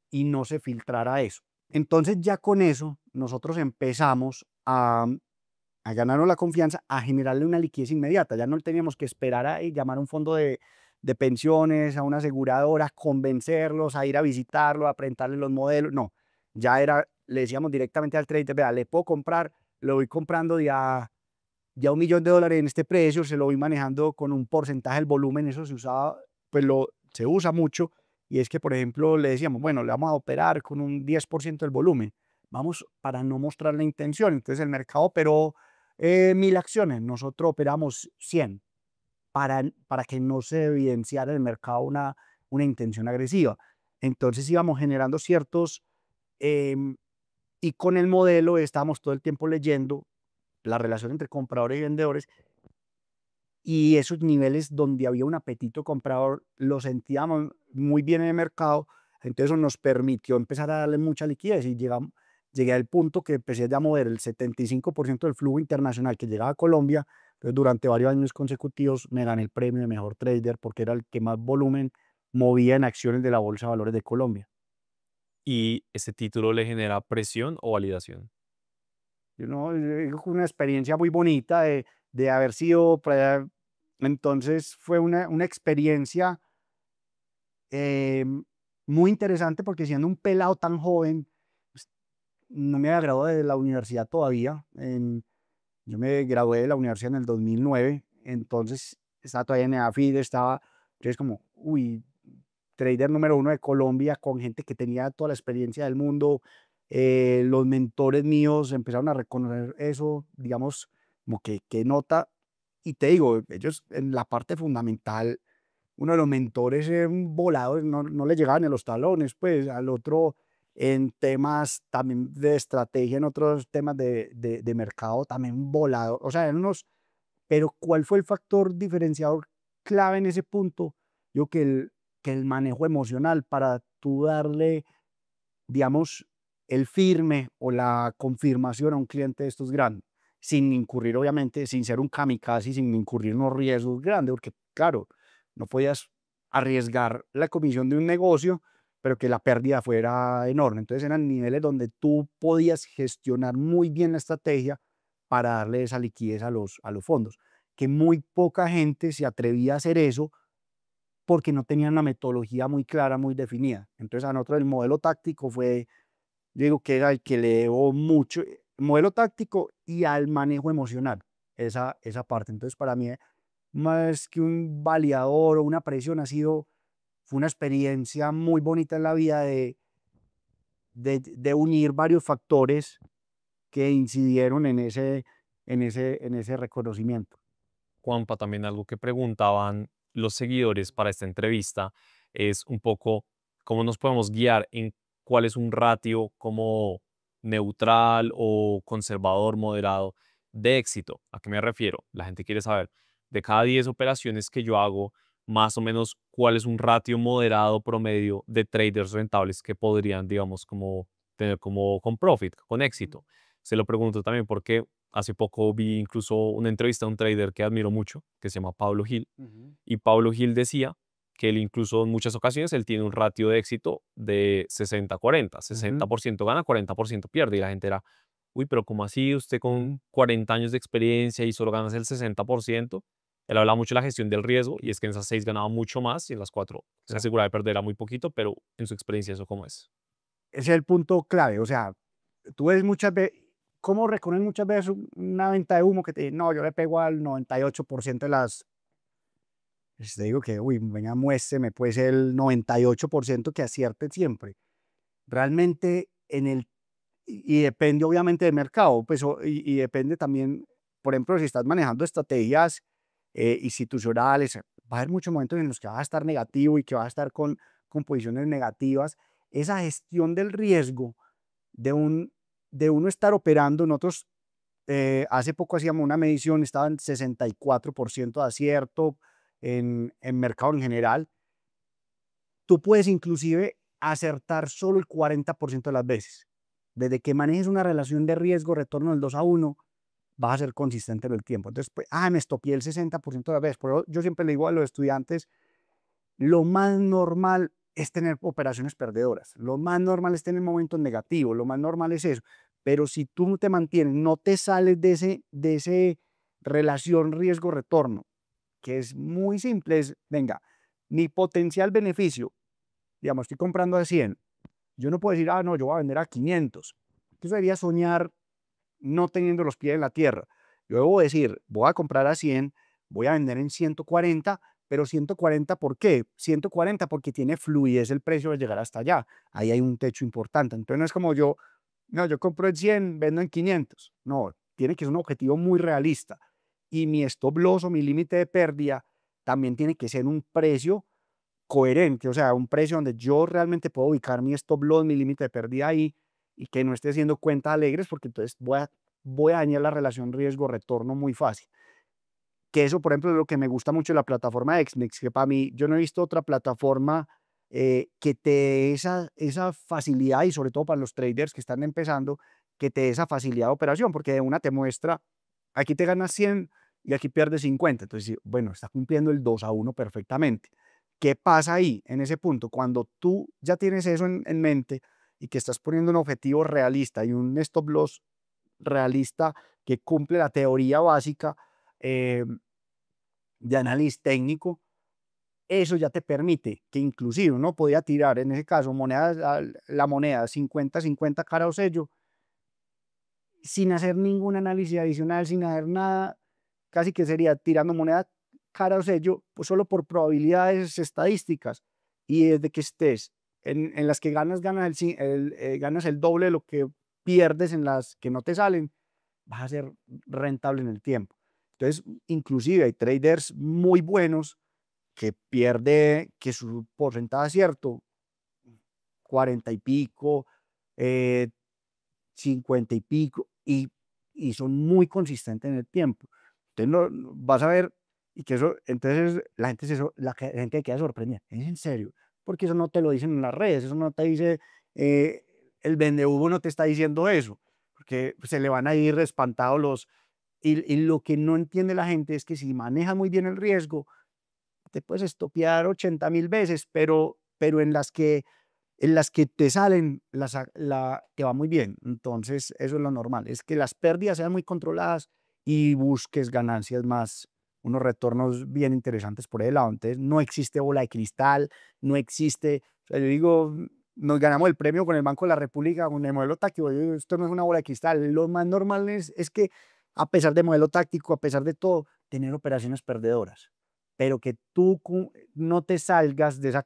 y no se filtrara eso. Entonces ya con eso nosotros empezamos a ganarnos la confianza, a generarle una liquidez inmediata. Ya no teníamos que esperar a llamar a un fondo de pensiones, a una aseguradora, convencerlos, a ir a visitarlo, a presentarle los modelos. No, ya era, le decíamos directamente al trader, vea, le puedo comprar, lo voy comprando ya $1 millón en este precio, se lo voy manejando con un porcentaje del volumen, eso se usaba, pues se usa mucho, y es que, por ejemplo, le decíamos, bueno, le vamos a operar con un 10% del volumen, vamos para no mostrar la intención, entonces el mercado operó 1000 acciones, nosotros operamos 100 para que no se evidenciara en el mercado una intención agresiva. Entonces íbamos generando ciertos, em, y con el modelo estábamos todo el tiempo leyendo la relación entre compradores y vendedores, y esos niveles donde había un apetito comprador lo sentíamos muy bien en el mercado, entonces eso nos permitió empezar a darle mucha liquidez y llegué al punto que empecé a mover el 75% del flujo internacional que llegaba a Colombia. Entonces durante varios años consecutivos me gané el premio de mejor trader porque era el que más volumen movía en acciones de la Bolsa de Valores de Colombia. ¿Y ese título le genera presión o validación? Fue una experiencia muy bonita de haber sido, entonces fue una experiencia muy interesante porque siendo un pelado tan joven, pues, no me había graduado de la universidad todavía. Yo me gradué de la universidad en el 2009, entonces estaba todavía en EAFID, entonces como, uy, trader número uno de Colombia con gente que tenía toda la experiencia del mundo. Los mentores míos empezaron a reconocer eso, digamos, como que nota. Y te digo, ellos en la parte fundamental, uno de los mentores era un volador, no le llegaban en los talones, pues al otro en temas también de estrategia, en otros temas de mercado, también volador. O sea, eran unos, pero ¿cuál fue el factor diferenciador clave en ese punto? Yo que el manejo emocional para tú darle, digamos, el firme o la confirmación a un cliente de estos grandes, sin incurrir, obviamente, sin ser un kamikaze, sin incurrir en unos riesgos grandes, porque, claro, no podías arriesgar la comisión de un negocio, pero que la pérdida fuera enorme. Entonces eran niveles donde tú podías gestionar muy bien la estrategia para darle esa liquidez a los fondos, que muy poca gente se atrevía a hacer eso porque no tenían una metodología muy clara, muy definida. Entonces a nosotros el modelo táctico fue, yo digo que era el que le debo mucho, modelo táctico y al manejo emocional, esa parte. Entonces para mí, más que un validador o una presión, fue una experiencia muy bonita en la vida de unir varios factores que incidieron en ese reconocimiento. Juanpa, también algo que preguntaban los seguidores para esta entrevista es un poco cómo nos podemos guiar en cuál es un ratio como neutral o conservador, moderado de éxito. ¿A qué me refiero? La gente quiere saber, de cada 10 operaciones que yo hago, más o menos cuál es un ratio moderado promedio de traders rentables que podrían, digamos, como tener como con profit, con éxito. Se lo pregunto también porque hace poco vi incluso una entrevista a un trader que admiro mucho, que se llama Pablo Gil, Ujú. y Pablo Gil decía que él incluso en muchas ocasiones él tiene un ratio de éxito de 60-40, Ujú. 60% gana, 40% pierde, y la gente era, uy, pero ¿cómo así usted con 40 años de experiencia y solo ganas el 60%? Él hablaba mucho de la gestión del riesgo, y es que en esas 6 ganaba mucho más y en las 4 se Claro. aseguraba de perder a muy poquito, pero en su experiencia eso cómo es. Ese es el punto clave. O sea, tú ves muchas veces, ¿cómo reconoces muchas veces una venta de humo que te dice, no, yo le pego al 98% de las, te digo que, uy, venga, muéstreme pues el 98% que acierte siempre. realmente y depende obviamente del mercado, pues, y depende también, por ejemplo, si estás manejando estrategias institucionales, va a haber muchos momentos en los que vas a estar negativo y que vas a estar con posiciones negativas. Esa gestión del riesgo de, de uno estar operando, nosotros hace poco hacíamos una medición, estaba en 64% de acierto en mercado en general. Tú puedes inclusive acertar solo el 40% de las veces. Desde que manejes una relación de riesgo-retorno del 2-1, vas a ser consistente en el tiempo. Entonces, pues, me estopié el 60% de las veces. Pero yo siempre le digo a los estudiantes, lo más normal es tener operaciones perdedoras. Lo más normal es tener momentos negativos. Lo más normal es eso. Pero si tú no te mantienes, no te sales de ese relación riesgo-retorno, que es muy simple, es, venga, mi potencial beneficio, digamos, estoy comprando a 100, yo no puedo decir, no, yo voy a vender a 500. Eso sería soñar no teniendo los pies en la tierra. Yo debo decir, voy a comprar a 100, voy a vender en 140, pero 140, ¿por qué? 140 porque tiene fluidez el precio de llegar hasta allá. Ahí hay un techo importante. Entonces no es como yo, no, yo compro en 100, vendo en 500. No, tiene que ser un objetivo muy realista. Y mi stop loss o mi límite de pérdida también tiene que ser un precio coherente, o sea, un precio donde yo realmente puedo ubicar mi stop loss, mi límite de pérdida ahí y que no esté haciendo cuentas alegres porque entonces voy a dañar la relación riesgo-retorno muy fácil. Que eso, por ejemplo, es lo que me gusta mucho de la plataforma de XMEX, que para mí yo no he visto otra plataforma que te dé esa facilidad y sobre todo para los traders que están empezando, que te dé esa facilidad de operación, porque de una te muestra, aquí te ganas 100 y aquí pierdes 50. Entonces, sí, bueno, está cumpliendo el 2-1 perfectamente. ¿Qué pasa ahí, en ese punto? Cuando tú ya tienes eso en mente y que estás poniendo un objetivo realista y un stop loss realista que cumple la teoría básica, eh, de análisis técnico, eso ya te permite que inclusive uno podía tirar, en ese caso, la moneda 50-50 cara o sello, sin hacer ningún análisis adicional, sin hacer nada, casi que sería tirando moneda cara o sello, pues solo por probabilidades estadísticas. Y desde que estés en las que ganas el doble de lo que pierdes en las que no te salen, vas a ser rentable en el tiempo. Entonces, inclusive hay traders muy buenos que su porcentaje de acierto, 40 y pico, 50 y pico, y son muy consistentes en el tiempo. Entonces, vas a ver, y que eso, entonces la gente queda sorprendida. ¿Es en serio? Porque eso no te lo dicen en las redes, eso no te dice, el vendehumo no te está diciendo eso, porque se le van a ir espantados y lo que no entiende la gente es que si manejas muy bien el riesgo, te puedes estopear 80.000 veces, pero en las que te salen, te va muy bien. Entonces, eso es lo normal, es que las pérdidas sean muy controladas y busques ganancias más, unos retornos bien interesantes por el lado. Entonces, no existe bola de cristal, no existe, o sea, yo digo, nos ganamos el premio con el Banco de la República, con el modelo táctico. Yo digo, esto no es una bola de cristal, lo más normal es que a pesar de modelo táctico, a pesar de todo, tener operaciones perdedoras, pero que tú no te salgas de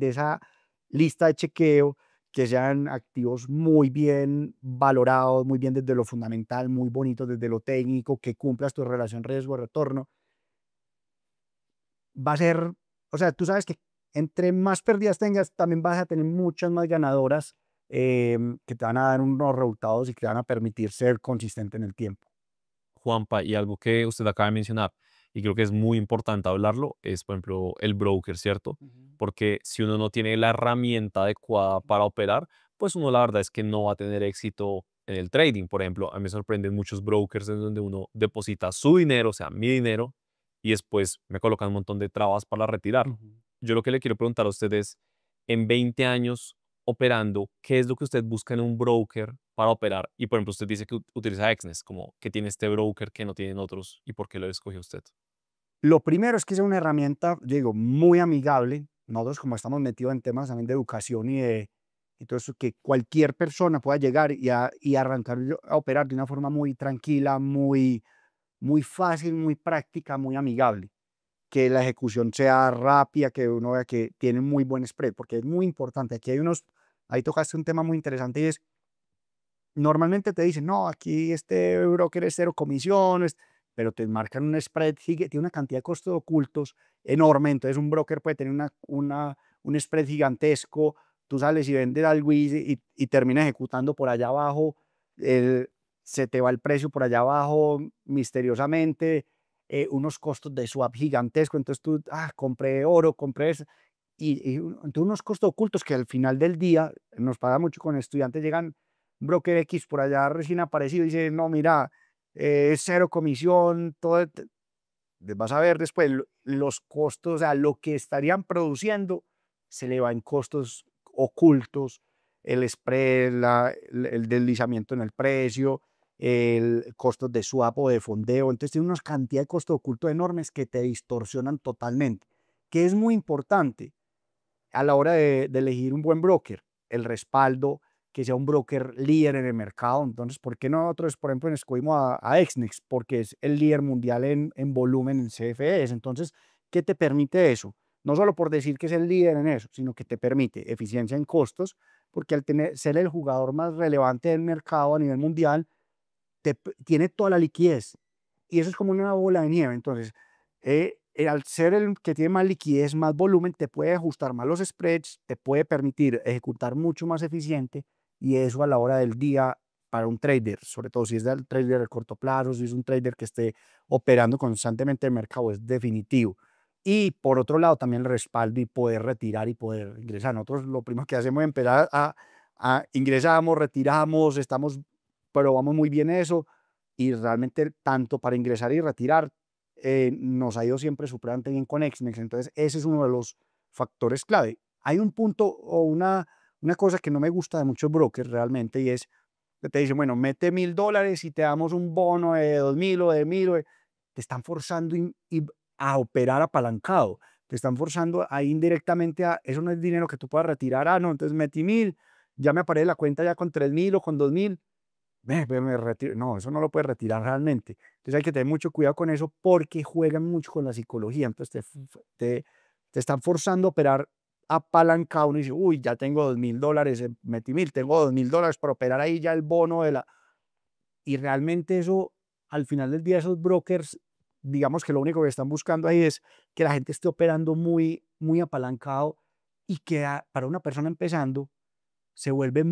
esa lista de chequeo, que sean activos muy bien valorados, muy bien desde lo fundamental, muy bonitos desde lo técnico, que cumplas tu relación riesgo-retorno. Va a ser, o sea, tú sabes que entre más pérdidas tengas, también vas a tener muchas más ganadoras, que te van a dar unos resultados y que te van a permitir ser consistente en el tiempo. Juanpa, y algo que usted acaba de mencionar, y creo que es muy importante hablarlo, es, por ejemplo, el broker, ¿cierto? Ujú. Porque si uno no tiene la herramienta adecuada para operar, pues uno la verdad es que no va a tener éxito en el trading. Por ejemplo, a mí me sorprenden muchos brokers en donde uno deposita su dinero, o sea, mi dinero, y después me colocan un montón de trabas para retirarlo. Ujú. Yo lo que le quiero preguntar a usted es, en 20 años operando, ¿qué es lo que usted busca en un broker para operar? Y por ejemplo, usted dice que utiliza Exness, como que tiene este broker que no tienen otros y por qué lo escogió usted. Lo primero es que sea una herramienta, digo, muy amigable. Nosotros como estamos metidos en temas también de educación y todo eso, que cualquier persona pueda llegar y arrancar a operar de una forma muy tranquila, muy fácil, muy práctica, muy amigable. Que la ejecución sea rápida, que uno vea que tiene muy buen spread, porque es muy importante. Aquí hay ahí tocaste un tema muy interesante y es, normalmente te dicen, no, aquí este broker es cero comisiones, pero te marcan un spread, tiene una cantidad de costos ocultos enorme, entonces un broker puede tener un spread gigantesco, tú sales y vendes algo y termina ejecutando por allá abajo, el- se te va el precio por allá abajo misteriosamente, unos costos de swap gigantescos, entonces tú, compré oro, compré eso, entonces unos costos ocultos que al final del día nos pasa mucho con estudiantes, llegan broker X por allá recién aparecido y dice, no, mira, es cero comisión, todo, vas a ver después los costos, o sea, lo que estarían produciendo se le va en costos ocultos, el spread, el deslizamiento en el precio, el costos de swap o de fondeo, entonces tiene una cantidad de costos ocultos enormes que te distorsionan totalmente, que es muy importante a la hora de elegir un buen broker, el respaldo, que sea un broker líder en el mercado. Entonces, ¿por qué nosotros, por ejemplo, escogimos a Exnex? Porque es el líder mundial en volumen en CFDs. Entonces, ¿qué te permite eso? No solo por decir que es el líder en eso, sino que te permite eficiencia en costos, porque al ser el jugador más relevante del mercado a nivel mundial, tiene toda la liquidez. Y eso es como una bola de nieve. Entonces, al ser el que tiene más liquidez, más volumen, te puede ajustar más los spreads, te puede permitir ejecutar mucho más eficiente y eso a la hora del día para un trader, sobre todo si es el trader de corto plazo, si es un trader que esté operando constantemente el mercado, es definitivo. Y por otro lado, también el respaldo y poder retirar y poder ingresar. Nosotros lo primero que hacemos es empezar a ingresamos, retiramos, probamos muy bien eso y realmente tanto para ingresar y retirar nos ha ido siempre supremamente bien con Exnex. Entonces, ese es uno de los factores clave. Hay un punto o una cosa que no me gusta de muchos brokers realmente y es que te dicen, bueno, mete $1,000 y te damos un bono de 2,000 o de 1,000. Te están forzando a operar apalancado. Te están forzando ahí indirectamente eso no es dinero que tú puedas retirar. No, entonces metí 1,000, ya me aparece la cuenta ya con 3,000 o con 2,000. Me retiro. No, eso no lo puedes retirar realmente. Entonces hay que tener mucho cuidado con eso porque juegan mucho con la psicología. Entonces te están forzando a operar apalancado. Uno dice, uy, ya tengo $2,000, metí 1,000, tengo $2,000 para operar ahí ya el bono de la... Y realmente eso, al final del día, esos brokers, digamos que lo único que están buscando ahí es que la gente esté operando muy, muy apalancado y que para una persona empezando se vuelve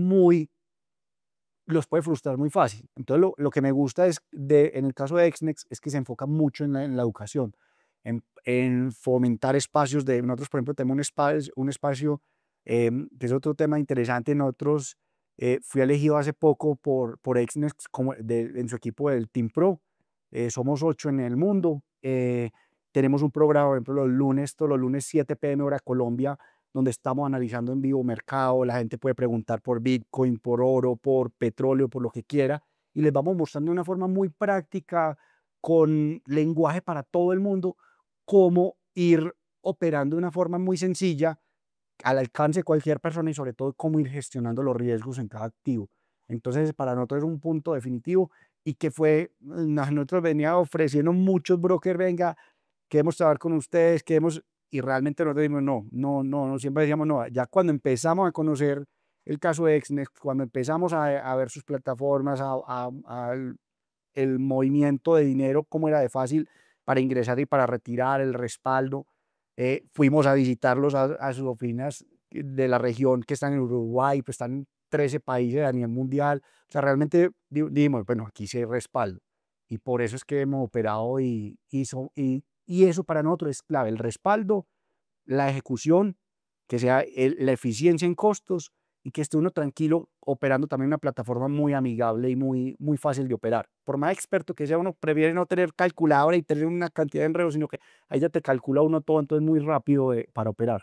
los puede frustrar muy fácil. Entonces, lo que me gusta es, en el caso de Exnex, es que se enfoca mucho en la educación, en fomentar espacios nosotros, por ejemplo, tenemos un espacio que es otro tema interesante. Nosotros fui elegido hace poco por Exnex en su equipo del Team Pro. Somos 8 en el mundo. Tenemos un programa, por ejemplo, todos los lunes 7 p.m. hora Colombia, donde estamos analizando en vivo mercado, la gente puede preguntar por Bitcoin, por oro, por petróleo, por lo que quiera, y les vamos mostrando de una forma muy práctica, con lenguaje para todo el mundo, cómo ir operando de una forma muy sencilla, al alcance de cualquier persona y sobre todo cómo ir gestionando los riesgos en cada activo. Entonces, para nosotros es un punto definitivo y que nosotros venía ofreciendo muchos brokers, venga, queremos trabajar con ustedes, y realmente nosotros decimos no, siempre decíamos no. Ya cuando empezamos a conocer el caso de Exnex, cuando empezamos a ver sus plataformas, el movimiento de dinero, cómo era de fácil para ingresar y para retirar, el respaldo, fuimos a visitarlos a sus oficinas de la región que están en Uruguay, pues están en 13 países a nivel mundial. O sea, realmente dijimos, bueno, aquí sí hay respaldo. Y por eso es que hemos operado y eso para nosotros es clave, el respaldo, la ejecución, que sea la eficiencia en costos y que esté uno tranquilo operando también una plataforma muy amigable y muy, muy fácil de operar. Por más experto que sea uno, prefiere no tener calculadora y tener una cantidad de enredos, sino que ahí ya te calcula uno todo, entonces muy rápido para operar.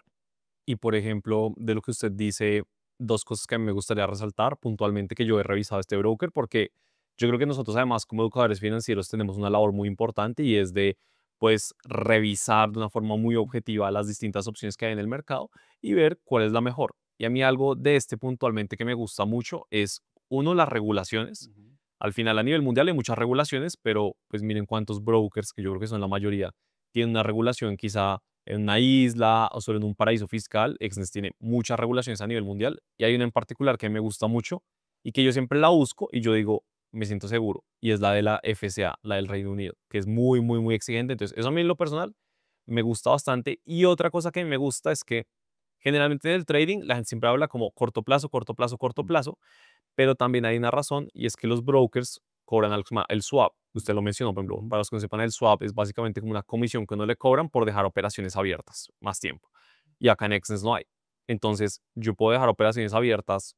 Y por ejemplo, de lo que usted dice, dos cosas que a mí me gustaría resaltar puntualmente que yo he revisado este broker, porque yo creo que nosotros además como educadores financieros tenemos una labor muy importante y es de pues revisar de una forma muy objetiva las distintas opciones que hay en el mercado y ver cuál es la mejor. Y a mí algo de este puntualmente que me gusta mucho es, uno, las regulaciones. Ujú. Al final a nivel mundial hay muchas regulaciones, pero pues miren cuántos brokers, que yo creo que son la mayoría, tienen una regulación quizá en una isla o solo en un paraíso fiscal. Exness tiene muchas regulaciones a nivel mundial y hay una en particular que me gusta mucho y que yo siempre la busco y yo digo, me siento seguro, y es la de la FCA, la del Reino Unido, que es muy, muy, muy exigente. Entonces, eso a mí en lo personal me gusta bastante. Y otra cosa que me gusta es que generalmente en el trading la gente siempre habla como corto plazo, corto plazo, corto plazo, pero también hay una razón y es que los brokers cobran algo que se llama el swap. Usted lo mencionó, por ejemplo, para los que no sepan, el swap es básicamente como una comisión que no le cobran por dejar operaciones abiertas más tiempo. Y acá en Exness no hay. Entonces, yo puedo dejar operaciones abiertas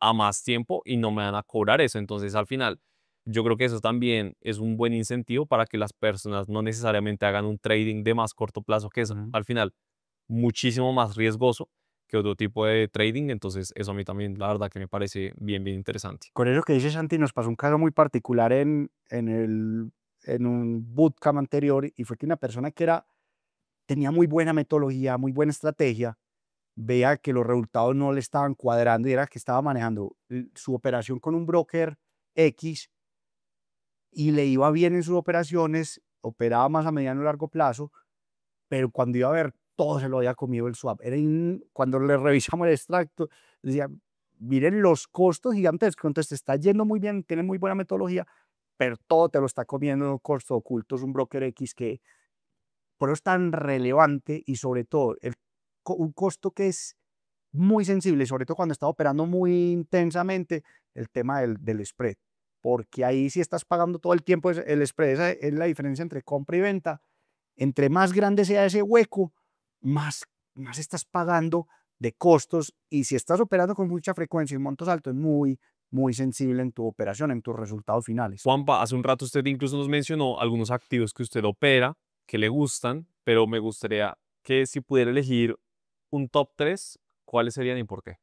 a más tiempo y no me van a cobrar eso. Entonces, al final, yo creo que eso también es un buen incentivo para que las personas no necesariamente hagan un trading de más corto plazo, que es al final muchísimo más riesgoso que otro tipo de trading. Entonces, eso a mí también, la verdad, que me parece bien, bien interesante. Con eso que dice Santi, nos pasó un caso muy particular en un bootcamp anterior y fue que una persona que tenía muy buena metodología, muy buena estrategia, veía que los resultados no le estaban cuadrando y era que estaba manejando su operación con un broker X y le iba bien en sus operaciones, operaba más a mediano y largo plazo, pero cuando iba a ver, todo se lo había comido el swap. Cuando le revisamos el extracto, decía, miren los costos gigantescos, entonces te está yendo muy bien, tiene muy buena metodología, pero todo te lo está comiendo costos ocultos, un broker X que por eso es tan relevante y sobre todo un costo que es muy sensible, sobre todo cuando está operando muy intensamente, el tema del spread, porque ahí sí estás pagando todo el tiempo el spread, esa es la diferencia entre compra y venta. Entre más grande sea ese hueco, más estás pagando de costos y si estás operando con mucha frecuencia y montos altos, es muy sensible en tu operación, en tus resultados finales. Juanpa, hace un rato usted incluso nos mencionó algunos activos que usted opera, que le gustan, pero me gustaría que si pudiera elegir un top 3, ¿cuáles serían y por qué?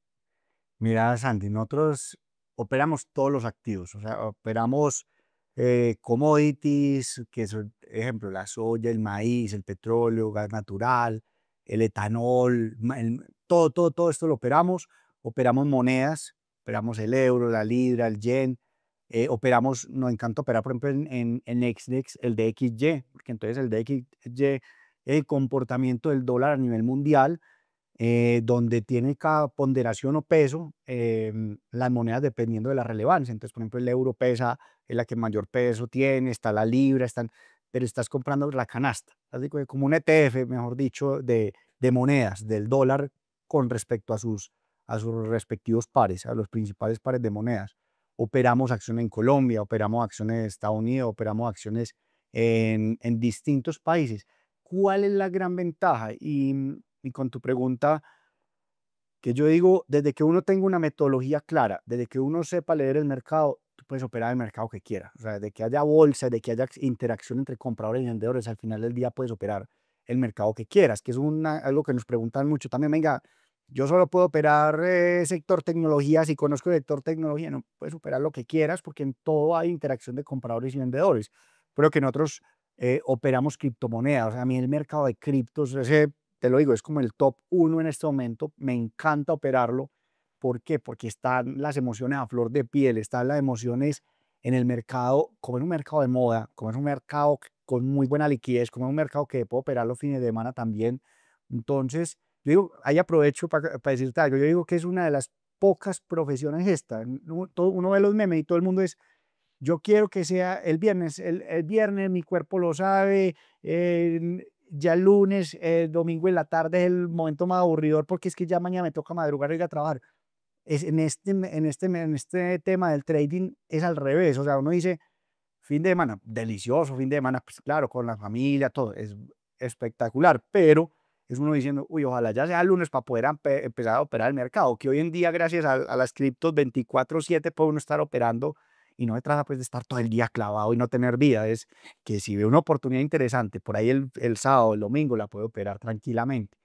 Mira, Sandy, nosotros operamos todos los activos, o sea, operamos commodities, que son, ejemplo, la soya, el maíz, el petróleo, gas natural, el etanol, todo esto lo operamos monedas, operamos el euro, la libra, el yen, nos encanta operar, por ejemplo, en XDEX, el DXY, porque entonces el DXY es el comportamiento del dólar a nivel mundial, donde tiene cada ponderación o peso las monedas dependiendo de la relevancia. Entonces, por ejemplo, el euro pesa, es la que mayor peso tiene, está la libra, pero estás comprando la canasta, así como un ETF, mejor dicho, de monedas del dólar con respecto a sus respectivos pares, a los principales pares de monedas. Operamos acciones en Colombia, operamos acciones en Estados Unidos, operamos acciones en distintos países. ¿Cuál es la gran ventaja? Y con tu pregunta, que yo digo, desde que uno tenga una metodología clara, desde que uno sepa leer el mercado, tú puedes operar el mercado que quieras. O sea, desde que haya bolsa, de que haya interacción entre compradores y vendedores, al final del día puedes operar el mercado que quieras, que es algo que nos preguntan mucho también. Venga, yo solo puedo operar sector tecnología, si conozco el sector tecnología, no puedes operar lo que quieras porque en todo hay interacción de compradores y vendedores. Pero que nosotros operamos criptomonedas. O sea, a mí el mercado de criptos, te lo digo, es como el top uno en este momento. Me encanta operarlo. ¿Por qué? Porque están las emociones a flor de piel, están las emociones en el mercado, como en un mercado de moda, como es un mercado con muy buena liquidez, como es un mercado que puedo operar los fines de semana también. Entonces, yo digo, ahí aprovecho para decirte algo. Yo digo que es una de las pocas profesiones esta. Uno ve los memes y todo el mundo es, yo quiero que sea el viernes, el viernes mi cuerpo lo sabe, ya el lunes, domingo en la tarde es el momento más aburridor porque es que ya mañana me toca madrugar y ir a trabajar. En este tema del trading es al revés, o sea, uno dice, fin de semana, delicioso, fin de semana, pues claro, con la familia, todo, es espectacular, pero es uno diciendo, uy, ojalá ya sea el lunes para poder empezar a operar el mercado, que hoy en día, gracias a las criptos 24/7, puede uno estar operando y no se trata pues de estar todo el día clavado y no tener vida, es que si ve una oportunidad interesante, por ahí el sábado, el domingo, la puede operar tranquilamente.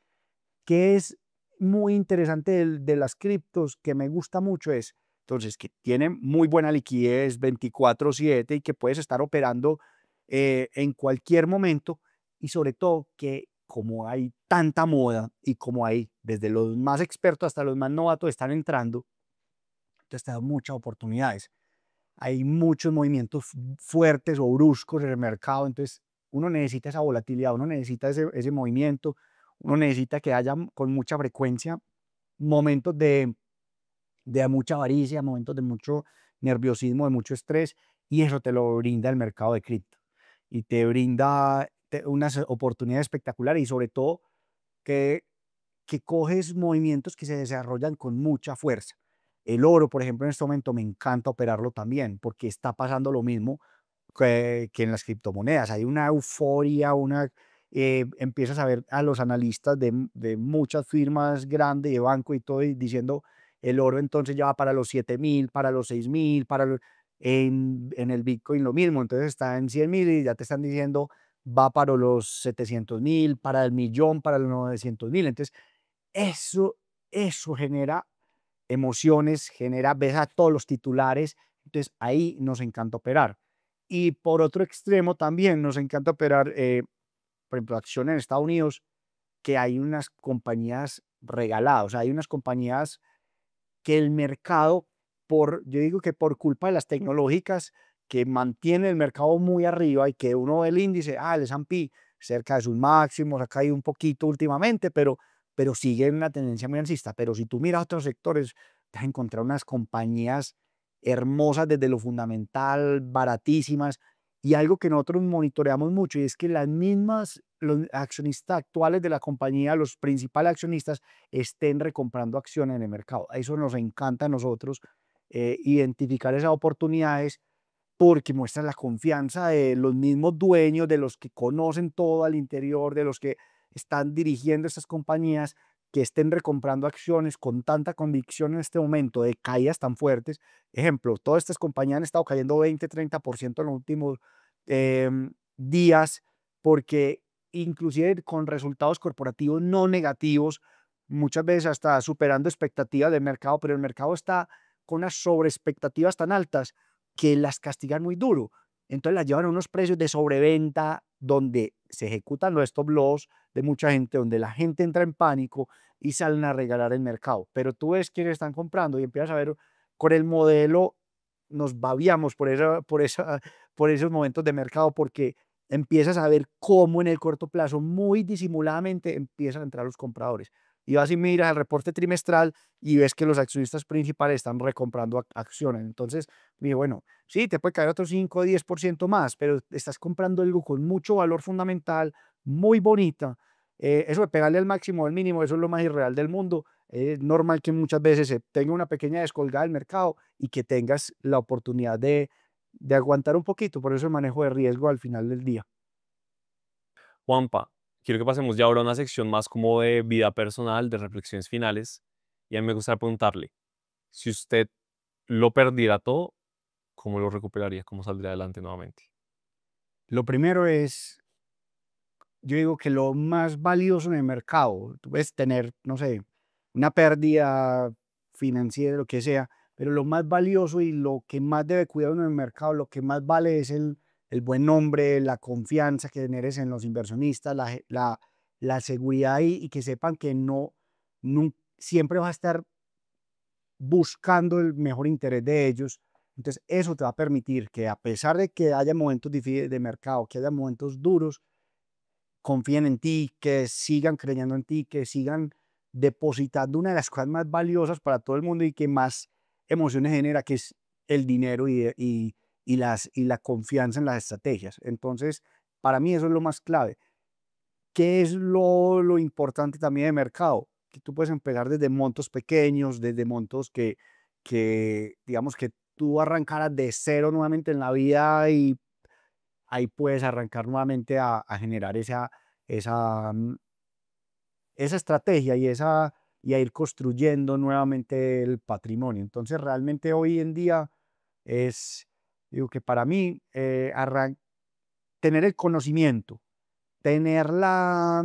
¿Qué es muy interesante de las criptos que me gusta mucho? Es, entonces, que tienen muy buena liquidez 24/7 y que puedes estar operando en cualquier momento y sobre todo que como hay tanta moda y como hay desde los más expertos hasta los más novatos están entrando, entonces te da muchas oportunidades. Hay muchos movimientos fuertes o bruscos en el mercado, entonces uno necesita esa volatilidad, uno necesita ese movimiento, uno necesita que haya con mucha frecuencia momentos de mucha avaricia, momentos de mucho nerviosismo, de mucho estrés, y eso te lo brinda el mercado de cripto. Y te brinda unas oportunidades espectaculares y sobre todo que, que coges movimientos que se desarrollan con mucha fuerza. El oro, por ejemplo, en este momento me encanta operarlo también porque está pasando lo mismo que en las criptomonedas. Hay una euforia, empiezas a ver a los analistas de muchas firmas grandes, de banco y todo, y diciendo el oro entonces ya va para los 7.000, para los 6.000, en el Bitcoin lo mismo, entonces está en 100.000 y ya te están diciendo va para los 700.000, para el millón, para los 900.000. Entonces, eso, eso genera emociones, ves a todos los titulares, entonces ahí nos encanta operar. Y por otro extremo también nos encanta operar, por ejemplo, acciones en Estados Unidos, que hay unas compañías regaladas, o sea, hay unas compañías que el mercado, yo digo que por culpa de las tecnológicas, que mantiene el mercado muy arriba y que uno ve el índice, el S&P cerca de sus máximos, ha caído un poquito últimamente, pero sigue en una tendencia muy alcista. Pero si tú miras otros sectores, te vas a encontrar unas compañías hermosas desde lo fundamental, baratísimas, y algo que nosotros monitoreamos mucho, y es que los accionistas actuales de la compañía, los principales accionistas, estén recomprando acciones en el mercado. Eso nos encanta a nosotros, identificar esas oportunidades porque muestran la confianza de los mismos dueños, de los que conocen todo al interior, de los que están dirigiendo estas compañías, que estén recomprando acciones con tanta convicción en este momento de caídas tan fuertes. Ejemplo, todas estas compañías han estado cayendo 20-30% en los últimos días, porque inclusive con resultados corporativos no negativos, muchas veces hasta superando expectativas del mercado, pero el mercado está con unas sobreexpectativas tan altas que las castigan muy duro. Entonces las llevan a unos precios de sobreventa donde se ejecutan los stop loss de mucha gente, donde la gente entra en pánico y salen a regalar el mercado. Pero tú ves quiénes están comprando y empiezas a ver con el modelo, nos babiamos por esos momentos de mercado porque empiezas a ver cómo en el corto plazo, muy disimuladamente, empiezan a entrar los compradores. Y vas y miras el reporte trimestral y ves que los accionistas principales están recomprando acciones. Entonces, dije, bueno, sí, te puede caer otro 5 o 10% más, pero estás comprando algo con mucho valor fundamental, muy bonita. Eso de pegarle al máximo o al mínimo, eso es lo más irreal del mundo. Es normal que muchas veces se tenga una pequeña descolgada del mercado y que tengas la oportunidad de aguantar un poquito. Por eso el manejo de riesgo al final del día. Juanpa, quiero que pasemos ya ahora a una sección más como de vida personal, de reflexiones finales. Y a mí me gustaría preguntarle, si usted lo perdiera todo, ¿cómo lo recuperaría? ¿Cómo saldría adelante nuevamente? Lo primero es, yo digo que lo más valioso en el mercado, tú puedes tener, no sé, una pérdida financiera, lo que sea, pero lo más valioso y lo que más debe cuidar uno en el mercado, lo que más vale es el buen nombre, la confianza que generes en los inversionistas, la seguridad y que sepan que siempre vas a estar buscando el mejor interés de ellos. Entonces, eso te va a permitir que a pesar de que haya momentos difíciles de mercado, que haya momentos duros, confíen en ti, que sigan creyendo en ti, que sigan depositando una de las cosas más valiosas para todo el mundo y que más emociones genera, que es el dinero y la confianza en las estrategias. Entonces, para mí eso es lo más clave. ¿Qué es lo importante también de mercado? Que tú puedes empezar desde montos pequeños, desde montos digamos, que tú arrancaras de cero nuevamente en la vida y ahí puedes arrancar nuevamente a generar esa, mm, esa estrategia y a ir construyendo nuevamente el patrimonio. Entonces, realmente hoy en día digo que para mí, tener el conocimiento, tener la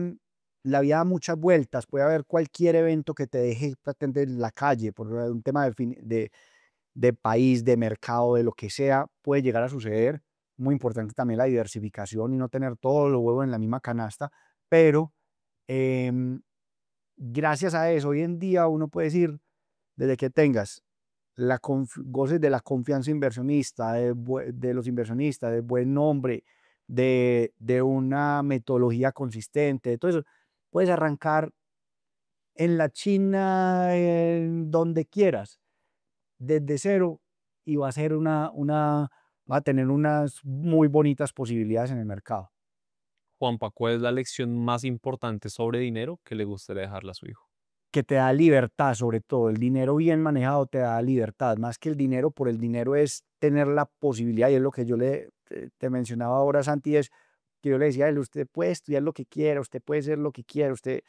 vida a muchas vueltas, puede haber cualquier evento que te deje prácticamente en la calle por un tema de país, de mercado, de lo que sea, puede llegar a suceder. Muy importante también la diversificación y no tener todos los huevos en la misma canasta, pero em, gracias a eso, hoy en día uno puede decir, desde que tengas goces de la confianza inversionista, de los inversionistas, de buen nombre, de una metodología consistente, de todo eso, puedes arrancar en la China, en donde quieras, desde cero y va a tener unas muy bonitas posibilidades en el mercado. Juanpa, ¿cuál es la lección más importante sobre dinero que le gustaría dejarle a su hijo? Que te da libertad, sobre todo. El dinero bien manejado te da libertad. Más que el dinero por el dinero es tener la posibilidad, y es lo que yo te mencionaba ahora, Santi, es que yo le decía a él, usted puede estudiar lo que quiera, usted puede ser lo que quiera, usted...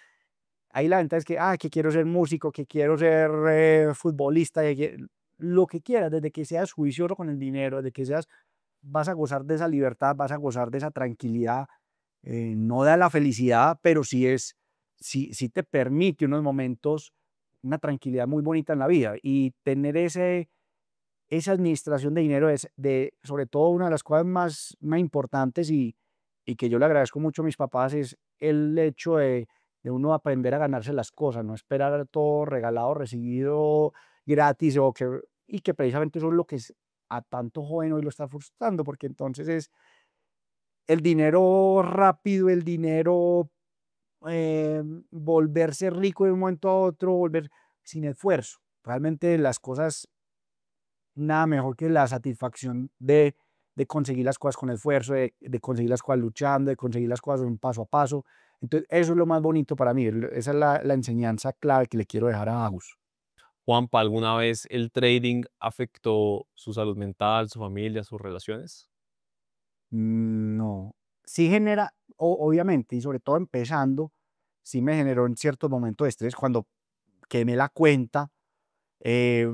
Ahí la ventaja es que quiero ser músico, que quiero ser futbolista, lo que quieras, desde que seas juicioso con el dinero, desde que seas, vas a gozar de esa libertad, vas a gozar de esa tranquilidad. No da la felicidad, pero sí te permite unos momentos, una tranquilidad muy bonita en la vida. Y tener esa administración de dinero es, sobre todo, una de las cosas más importantes y que yo le agradezco mucho a mis papás es el hecho de uno aprender a ganarse las cosas, no esperar todo regalado, recibido gratis, y que precisamente eso es lo que a tanto joven hoy lo está frustrando, porque entonces es el dinero rápido, el dinero, volverse rico de un momento a otro, volver sin esfuerzo. Realmente las cosas, nada mejor que la satisfacción de conseguir las cosas con esfuerzo, de conseguir las cosas luchando, de conseguir las cosas un paso a paso. Entonces, eso es lo más bonito para mí. Esa es la enseñanza clave que le quiero dejar a Agus. Juanpa, ¿alguna vez el trading afectó su salud mental, su familia, sus relaciones? No. Sí genera, obviamente, y sobre todo empezando, sí me generó en ciertos momentos de estrés cuando quemé la cuenta. eh,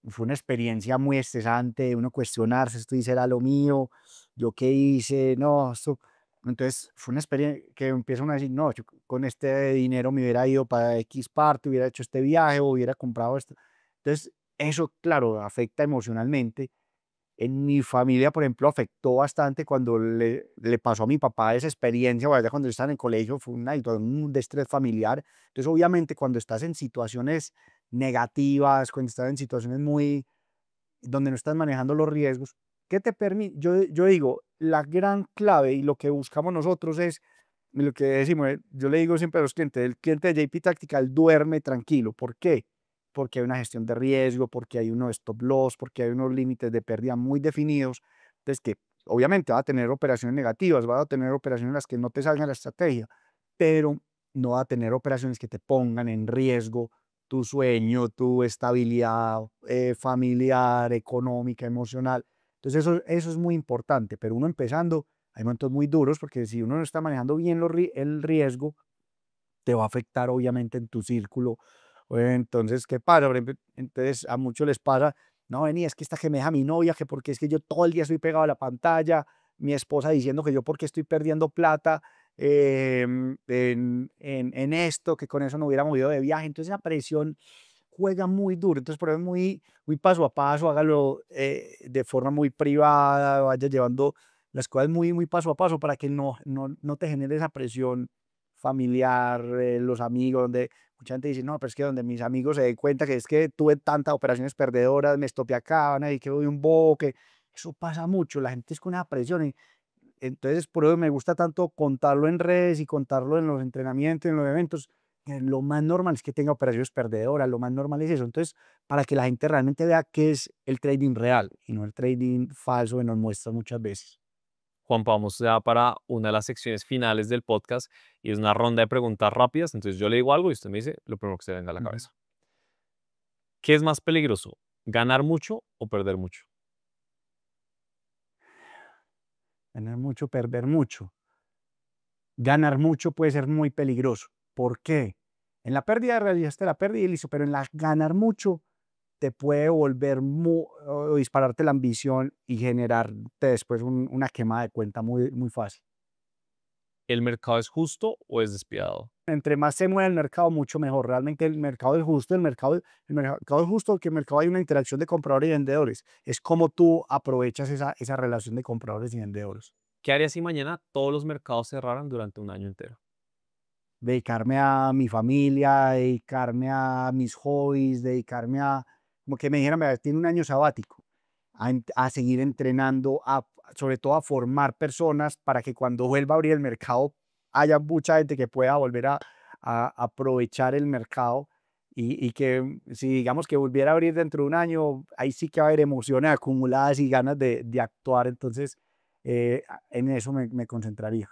Fue una experiencia muy estresante, uno cuestionarse, esto será lo mío, yo qué hice, no, esto. Entonces fue una experiencia que empieza uno a decir, no, yo con este dinero me hubiera ido para X parte, hubiera hecho este viaje o hubiera comprado esto. Entonces, eso, claro, afecta emocionalmente. En mi familia, por ejemplo, afectó bastante cuando le pasó a mi papá esa experiencia, o allá cuando yo estaba en el colegio, fue un estrés familiar. Entonces, obviamente, cuando estás en situaciones negativas, cuando estás en situaciones donde no estás manejando los riesgos, ¿qué te permite? Yo digo, la gran clave y lo que buscamos nosotros es, lo que decimos, yo le digo siempre a los clientes, el cliente de JP Tactical duerme tranquilo. ¿Por qué? Porque hay una gestión de riesgo, porque hay unos stop loss, porque hay unos límites de pérdida muy definidos. Entonces, que obviamente va a tener operaciones negativas, va a tener operaciones en las que no te salga la estrategia, pero no va a tener operaciones que te pongan en riesgo tu sueño, tu estabilidad familiar, económica, emocional. Entonces eso es muy importante, pero uno empezando, hay momentos muy duros porque si uno no está manejando bien el riesgo, te va a afectar obviamente en tu círculo. Entonces, ¿qué pasa? Por ejemplo, entonces a muchos les pasa, no, vení, es que esta que me deja mi novia, que porque es que yo todo el día estoy pegado a la pantalla, mi esposa diciendo que yo porque estoy perdiendo plata en esto, que con eso no hubiera movido de viaje. Entonces, esa presión juega muy duro. Entonces, por eso muy paso a paso, hágalo de forma muy privada, vaya llevando las cosas muy paso a paso para que no te genere esa presión familiar, los amigos, donde mucha gente dice, no, pero es que donde mis amigos se den cuenta que es que tuve tantas operaciones perdedoras, me estopé acá, van a decir que doy un boque. Eso pasa mucho, la gente es con esa presión. Y entonces, por eso me gusta tanto contarlo en redes y contarlo en los entrenamientos, en los eventos. Que lo más normal es que tenga operaciones perdedoras, lo más normal es eso. Entonces, para que la gente realmente vea qué es el trading real y no el trading falso que nos muestra muchas veces. Juan, vamos ya para una de las secciones finales del podcast y es una ronda de preguntas rápidas. Entonces yo le digo algo y usted me dice lo primero que se le venga a la Ujú. cabeza. ¿Qué es más peligroso? ¿Ganar mucho o perder mucho? Ganar mucho, perder mucho. Ganar mucho puede ser muy peligroso. ¿Por qué? En la pérdida realizaste la pérdida y listo, pero en la ganar mucho te puede volver o dispararte la ambición y generarte después una quema de cuenta muy fácil. ¿El mercado es justo o es despiadado? Entre más se mueve el mercado, mucho mejor. Realmente el mercado es justo, el mercado es justo porque en el mercado hay una interacción de compradores y vendedores. Es como tú aprovechas esa relación de compradores y vendedores. ¿Qué haría si mañana todos los mercados cerraran durante un año entero? Dedicarme a mi familia, dedicarme a mis hobbies, dedicarme como que me dijeran, "Vea, tiene un año sabático, a seguir entrenando, sobre todo a formar personas para que cuando vuelva a abrir el mercado haya mucha gente que pueda volver a aprovechar el mercado y que si digamos que volviera a abrir dentro de un año, ahí sí que va a haber emociones acumuladas y ganas de actuar. Entonces, en eso me concentraría.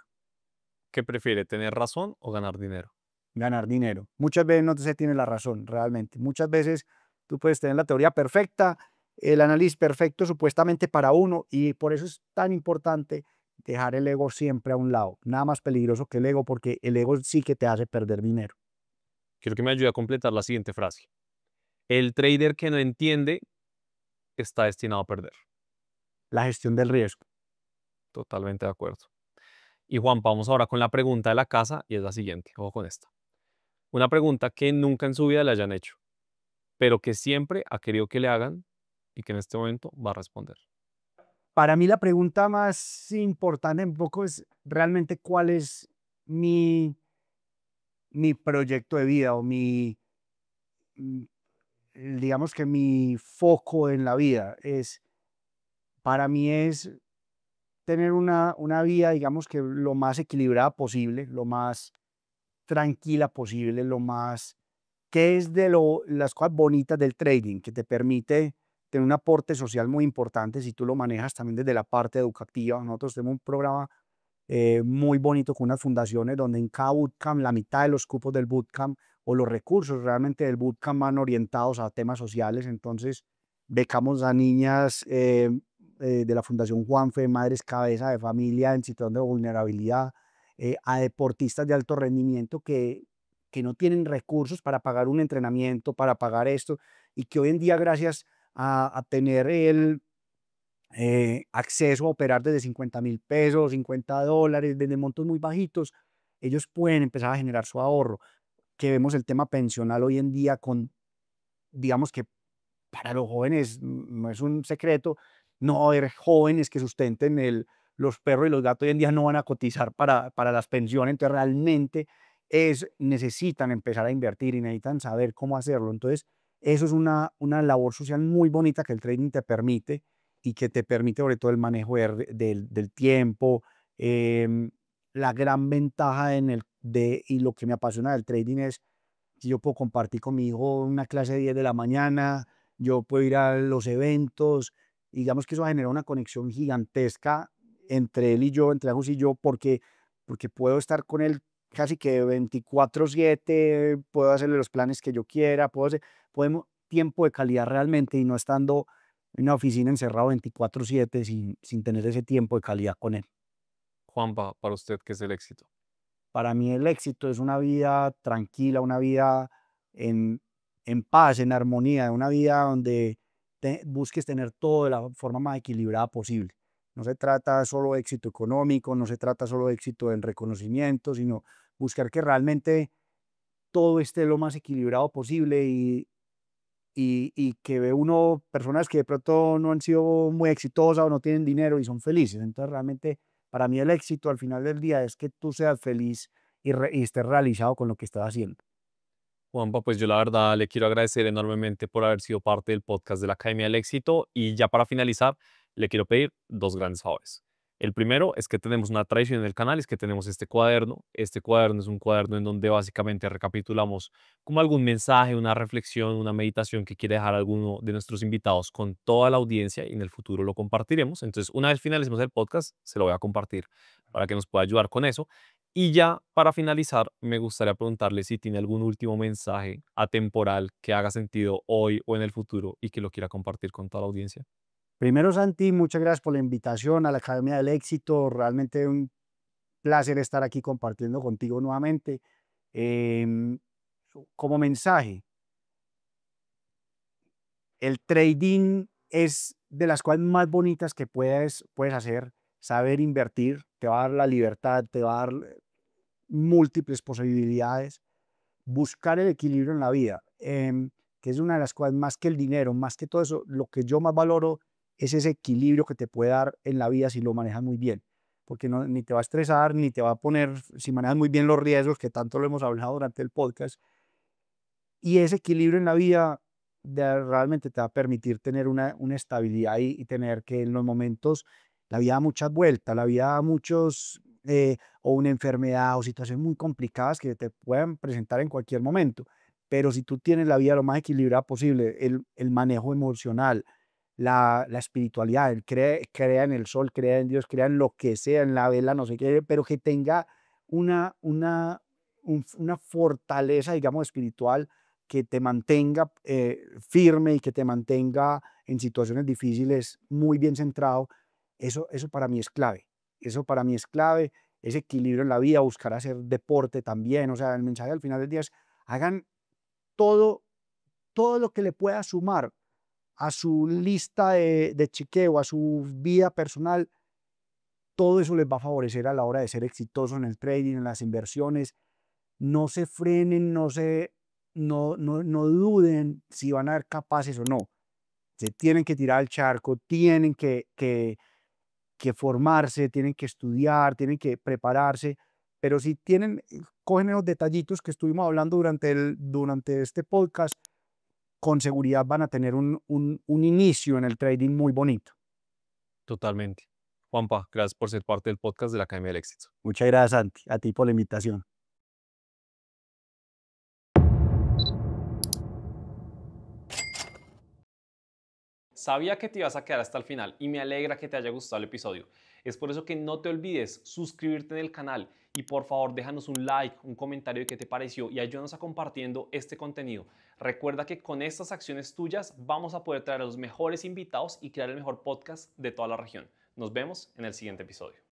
¿Qué prefiere, tener razón o ganar dinero? Ganar dinero. Muchas veces no se tiene la razón, realmente. Muchas veces tú puedes tener la teoría perfecta, el análisis perfecto supuestamente para uno, y por eso es tan importante dejar el ego siempre a un lado. Nada más peligroso que el ego, porque el ego sí que te hace perder dinero. Quiero que me ayude a completar la siguiente frase. El trader que no entiende está destinado a perder. La gestión del riesgo. Totalmente de acuerdo. Y Juan, vamos ahora con la pregunta de la casa y es la siguiente. Ojo con esta. Una pregunta que nunca en su vida le hayan hecho, pero que siempre ha querido que le hagan y que en este momento va a responder. Para mí la pregunta más importante un poco es realmente cuál es mi proyecto de vida o mm, digamos que mi foco en la vida es, para mí es tener una vida, digamos que lo más equilibrada posible, lo más tranquila posible, lo más, que es de las cosas bonitas del trading, que te permite tener un aporte social muy importante si tú lo manejas también desde la parte educativa. Nosotros tenemos un programa muy bonito con unas fundaciones donde en cada bootcamp, la mitad de los cupos del bootcamp o los recursos realmente del bootcamp van orientados a temas sociales. Entonces, becamos a niñas de la Fundación Juanfe, madres cabeza de familia en situación de vulnerabilidad, a deportistas de alto rendimiento que no tienen recursos para pagar un entrenamiento, para pagar esto, y que hoy en día, gracias a tener acceso a operar desde 50.000 pesos, $50, desde montos muy bajitos, ellos pueden empezar a generar su ahorro. Que vemos el tema pensional hoy en día con, digamos que para los jóvenes no es un secreto, no va a haber jóvenes que sustenten los perros y los gatos hoy en día no van a cotizar para las pensiones, entonces realmente necesitan empezar a invertir y necesitan saber cómo hacerlo. Entonces, eso es una labor social muy bonita que el trading te permite y que te permite sobre todo el manejo del tiempo. em, la gran ventaja y lo que me apasiona del trading es que yo puedo compartir con mi hijo una clase de 10 de la mañana, yo puedo ir a los eventos, digamos que eso genera una conexión gigantesca entre él y yo, entre Agus y yo, porque puedo estar con él casi que 24/7, puedo hacerle los planes que yo quiera, podemos tiempo de calidad realmente y no estando en una oficina encerrado 24/7 sin tener ese tiempo de calidad con él. Juanpa, para usted, ¿qué es el éxito? Para mí el éxito es una vida tranquila, una vida en, en paz, en armonía, una vida donde busques tener todo de la forma más equilibrada posible. No se trata solo de éxito económico, no se trata solo de éxito en reconocimiento, sino buscar que realmente todo esté lo más equilibrado posible y que ve uno personas que de pronto no han sido muy exitosas o no tienen dinero y son felices. Entonces realmente para mí el éxito al final del día es que tú seas feliz y estés realizado con lo que estás haciendo. Juanpa, pues yo la verdad le quiero agradecer enormemente por haber sido parte del podcast de la Academia del Éxito y ya para finalizar, le quiero pedir dos grandes favores. El primero es que tenemos una tradición en el canal, es que tenemos este cuaderno. Este cuaderno es un cuaderno en donde básicamente recapitulamos como algún mensaje, una reflexión, una meditación que quiere dejar alguno de nuestros invitados con toda la audiencia y en el futuro lo compartiremos. Entonces, una vez finalicemos el podcast, se lo voy a compartir para que nos pueda ayudar con eso. Y ya para finalizar, me gustaría preguntarle si tiene algún último mensaje atemporal que haga sentido hoy o en el futuro y que lo quiera compartir con toda la audiencia. Primero, Santi, muchas gracias por la invitación a la Academia del Éxito. Realmente un placer estar aquí compartiendo contigo nuevamente. Em, Como mensaje, el trading es de las cosas más bonitas que puedes hacer. Saber invertir te va a dar la libertad, te va a dar múltiples posibilidades. Buscar el equilibrio en la vida, que es una de las cosas más que el dinero, más que todo eso, lo que yo más valoro es ese equilibrio que te puede dar en la vida si lo manejas muy bien, porque no, ni te va a estresar, ni te va a poner, si manejas muy bien los riesgos, que tanto lo hemos hablado durante el podcast, y ese equilibrio en la vida realmente te va a permitir tener una estabilidad y tener que en los momentos, la vida da muchas vueltas, la vida da o una enfermedad o situaciones muy complicadas que te puedan presentar en cualquier momento. Pero si tú tienes la vida lo más equilibrada posible, el manejo emocional, la espiritualidad, crea en el sol, crea en Dios, crea en lo que sea, en la vela, no sé qué, pero que tenga una fortaleza, digamos, espiritual que te mantenga firme y que te mantenga en situaciones difíciles muy bien centrado, eso para mí es clave. Eso para mí es clave, ese equilibrio en la vida, buscar hacer deporte también. O sea, el mensaje al final del día es, hagan todo, todo lo que le pueda sumar a su lista de chequeo, a su vida personal, todo eso les va a favorecer a la hora de ser exitosos en el trading, en las inversiones. No se frenen, no duden si van a ser capaces o no. Se tienen que tirar al charco, tienen que formarse, tienen que estudiar, tienen que prepararse, pero si cogen esos detallitos que estuvimos hablando durante este podcast, con seguridad van a tener un inicio en el trading muy bonito. Totalmente. Juanpa, gracias por ser parte del podcast de la Academia del Éxito. Muchas gracias, Santi, a ti por la invitación. Sabía que te ibas a quedar hasta el final y me alegra que te haya gustado el episodio. Es por eso que no te olvides suscribirte en el canal y por favor déjanos un like, un comentario de qué te pareció y ayúdanos a compartiendo este contenido. Recuerda que con estas acciones tuyas vamos a poder traer a los mejores invitados y crear el mejor podcast de toda la región. Nos vemos en el siguiente episodio.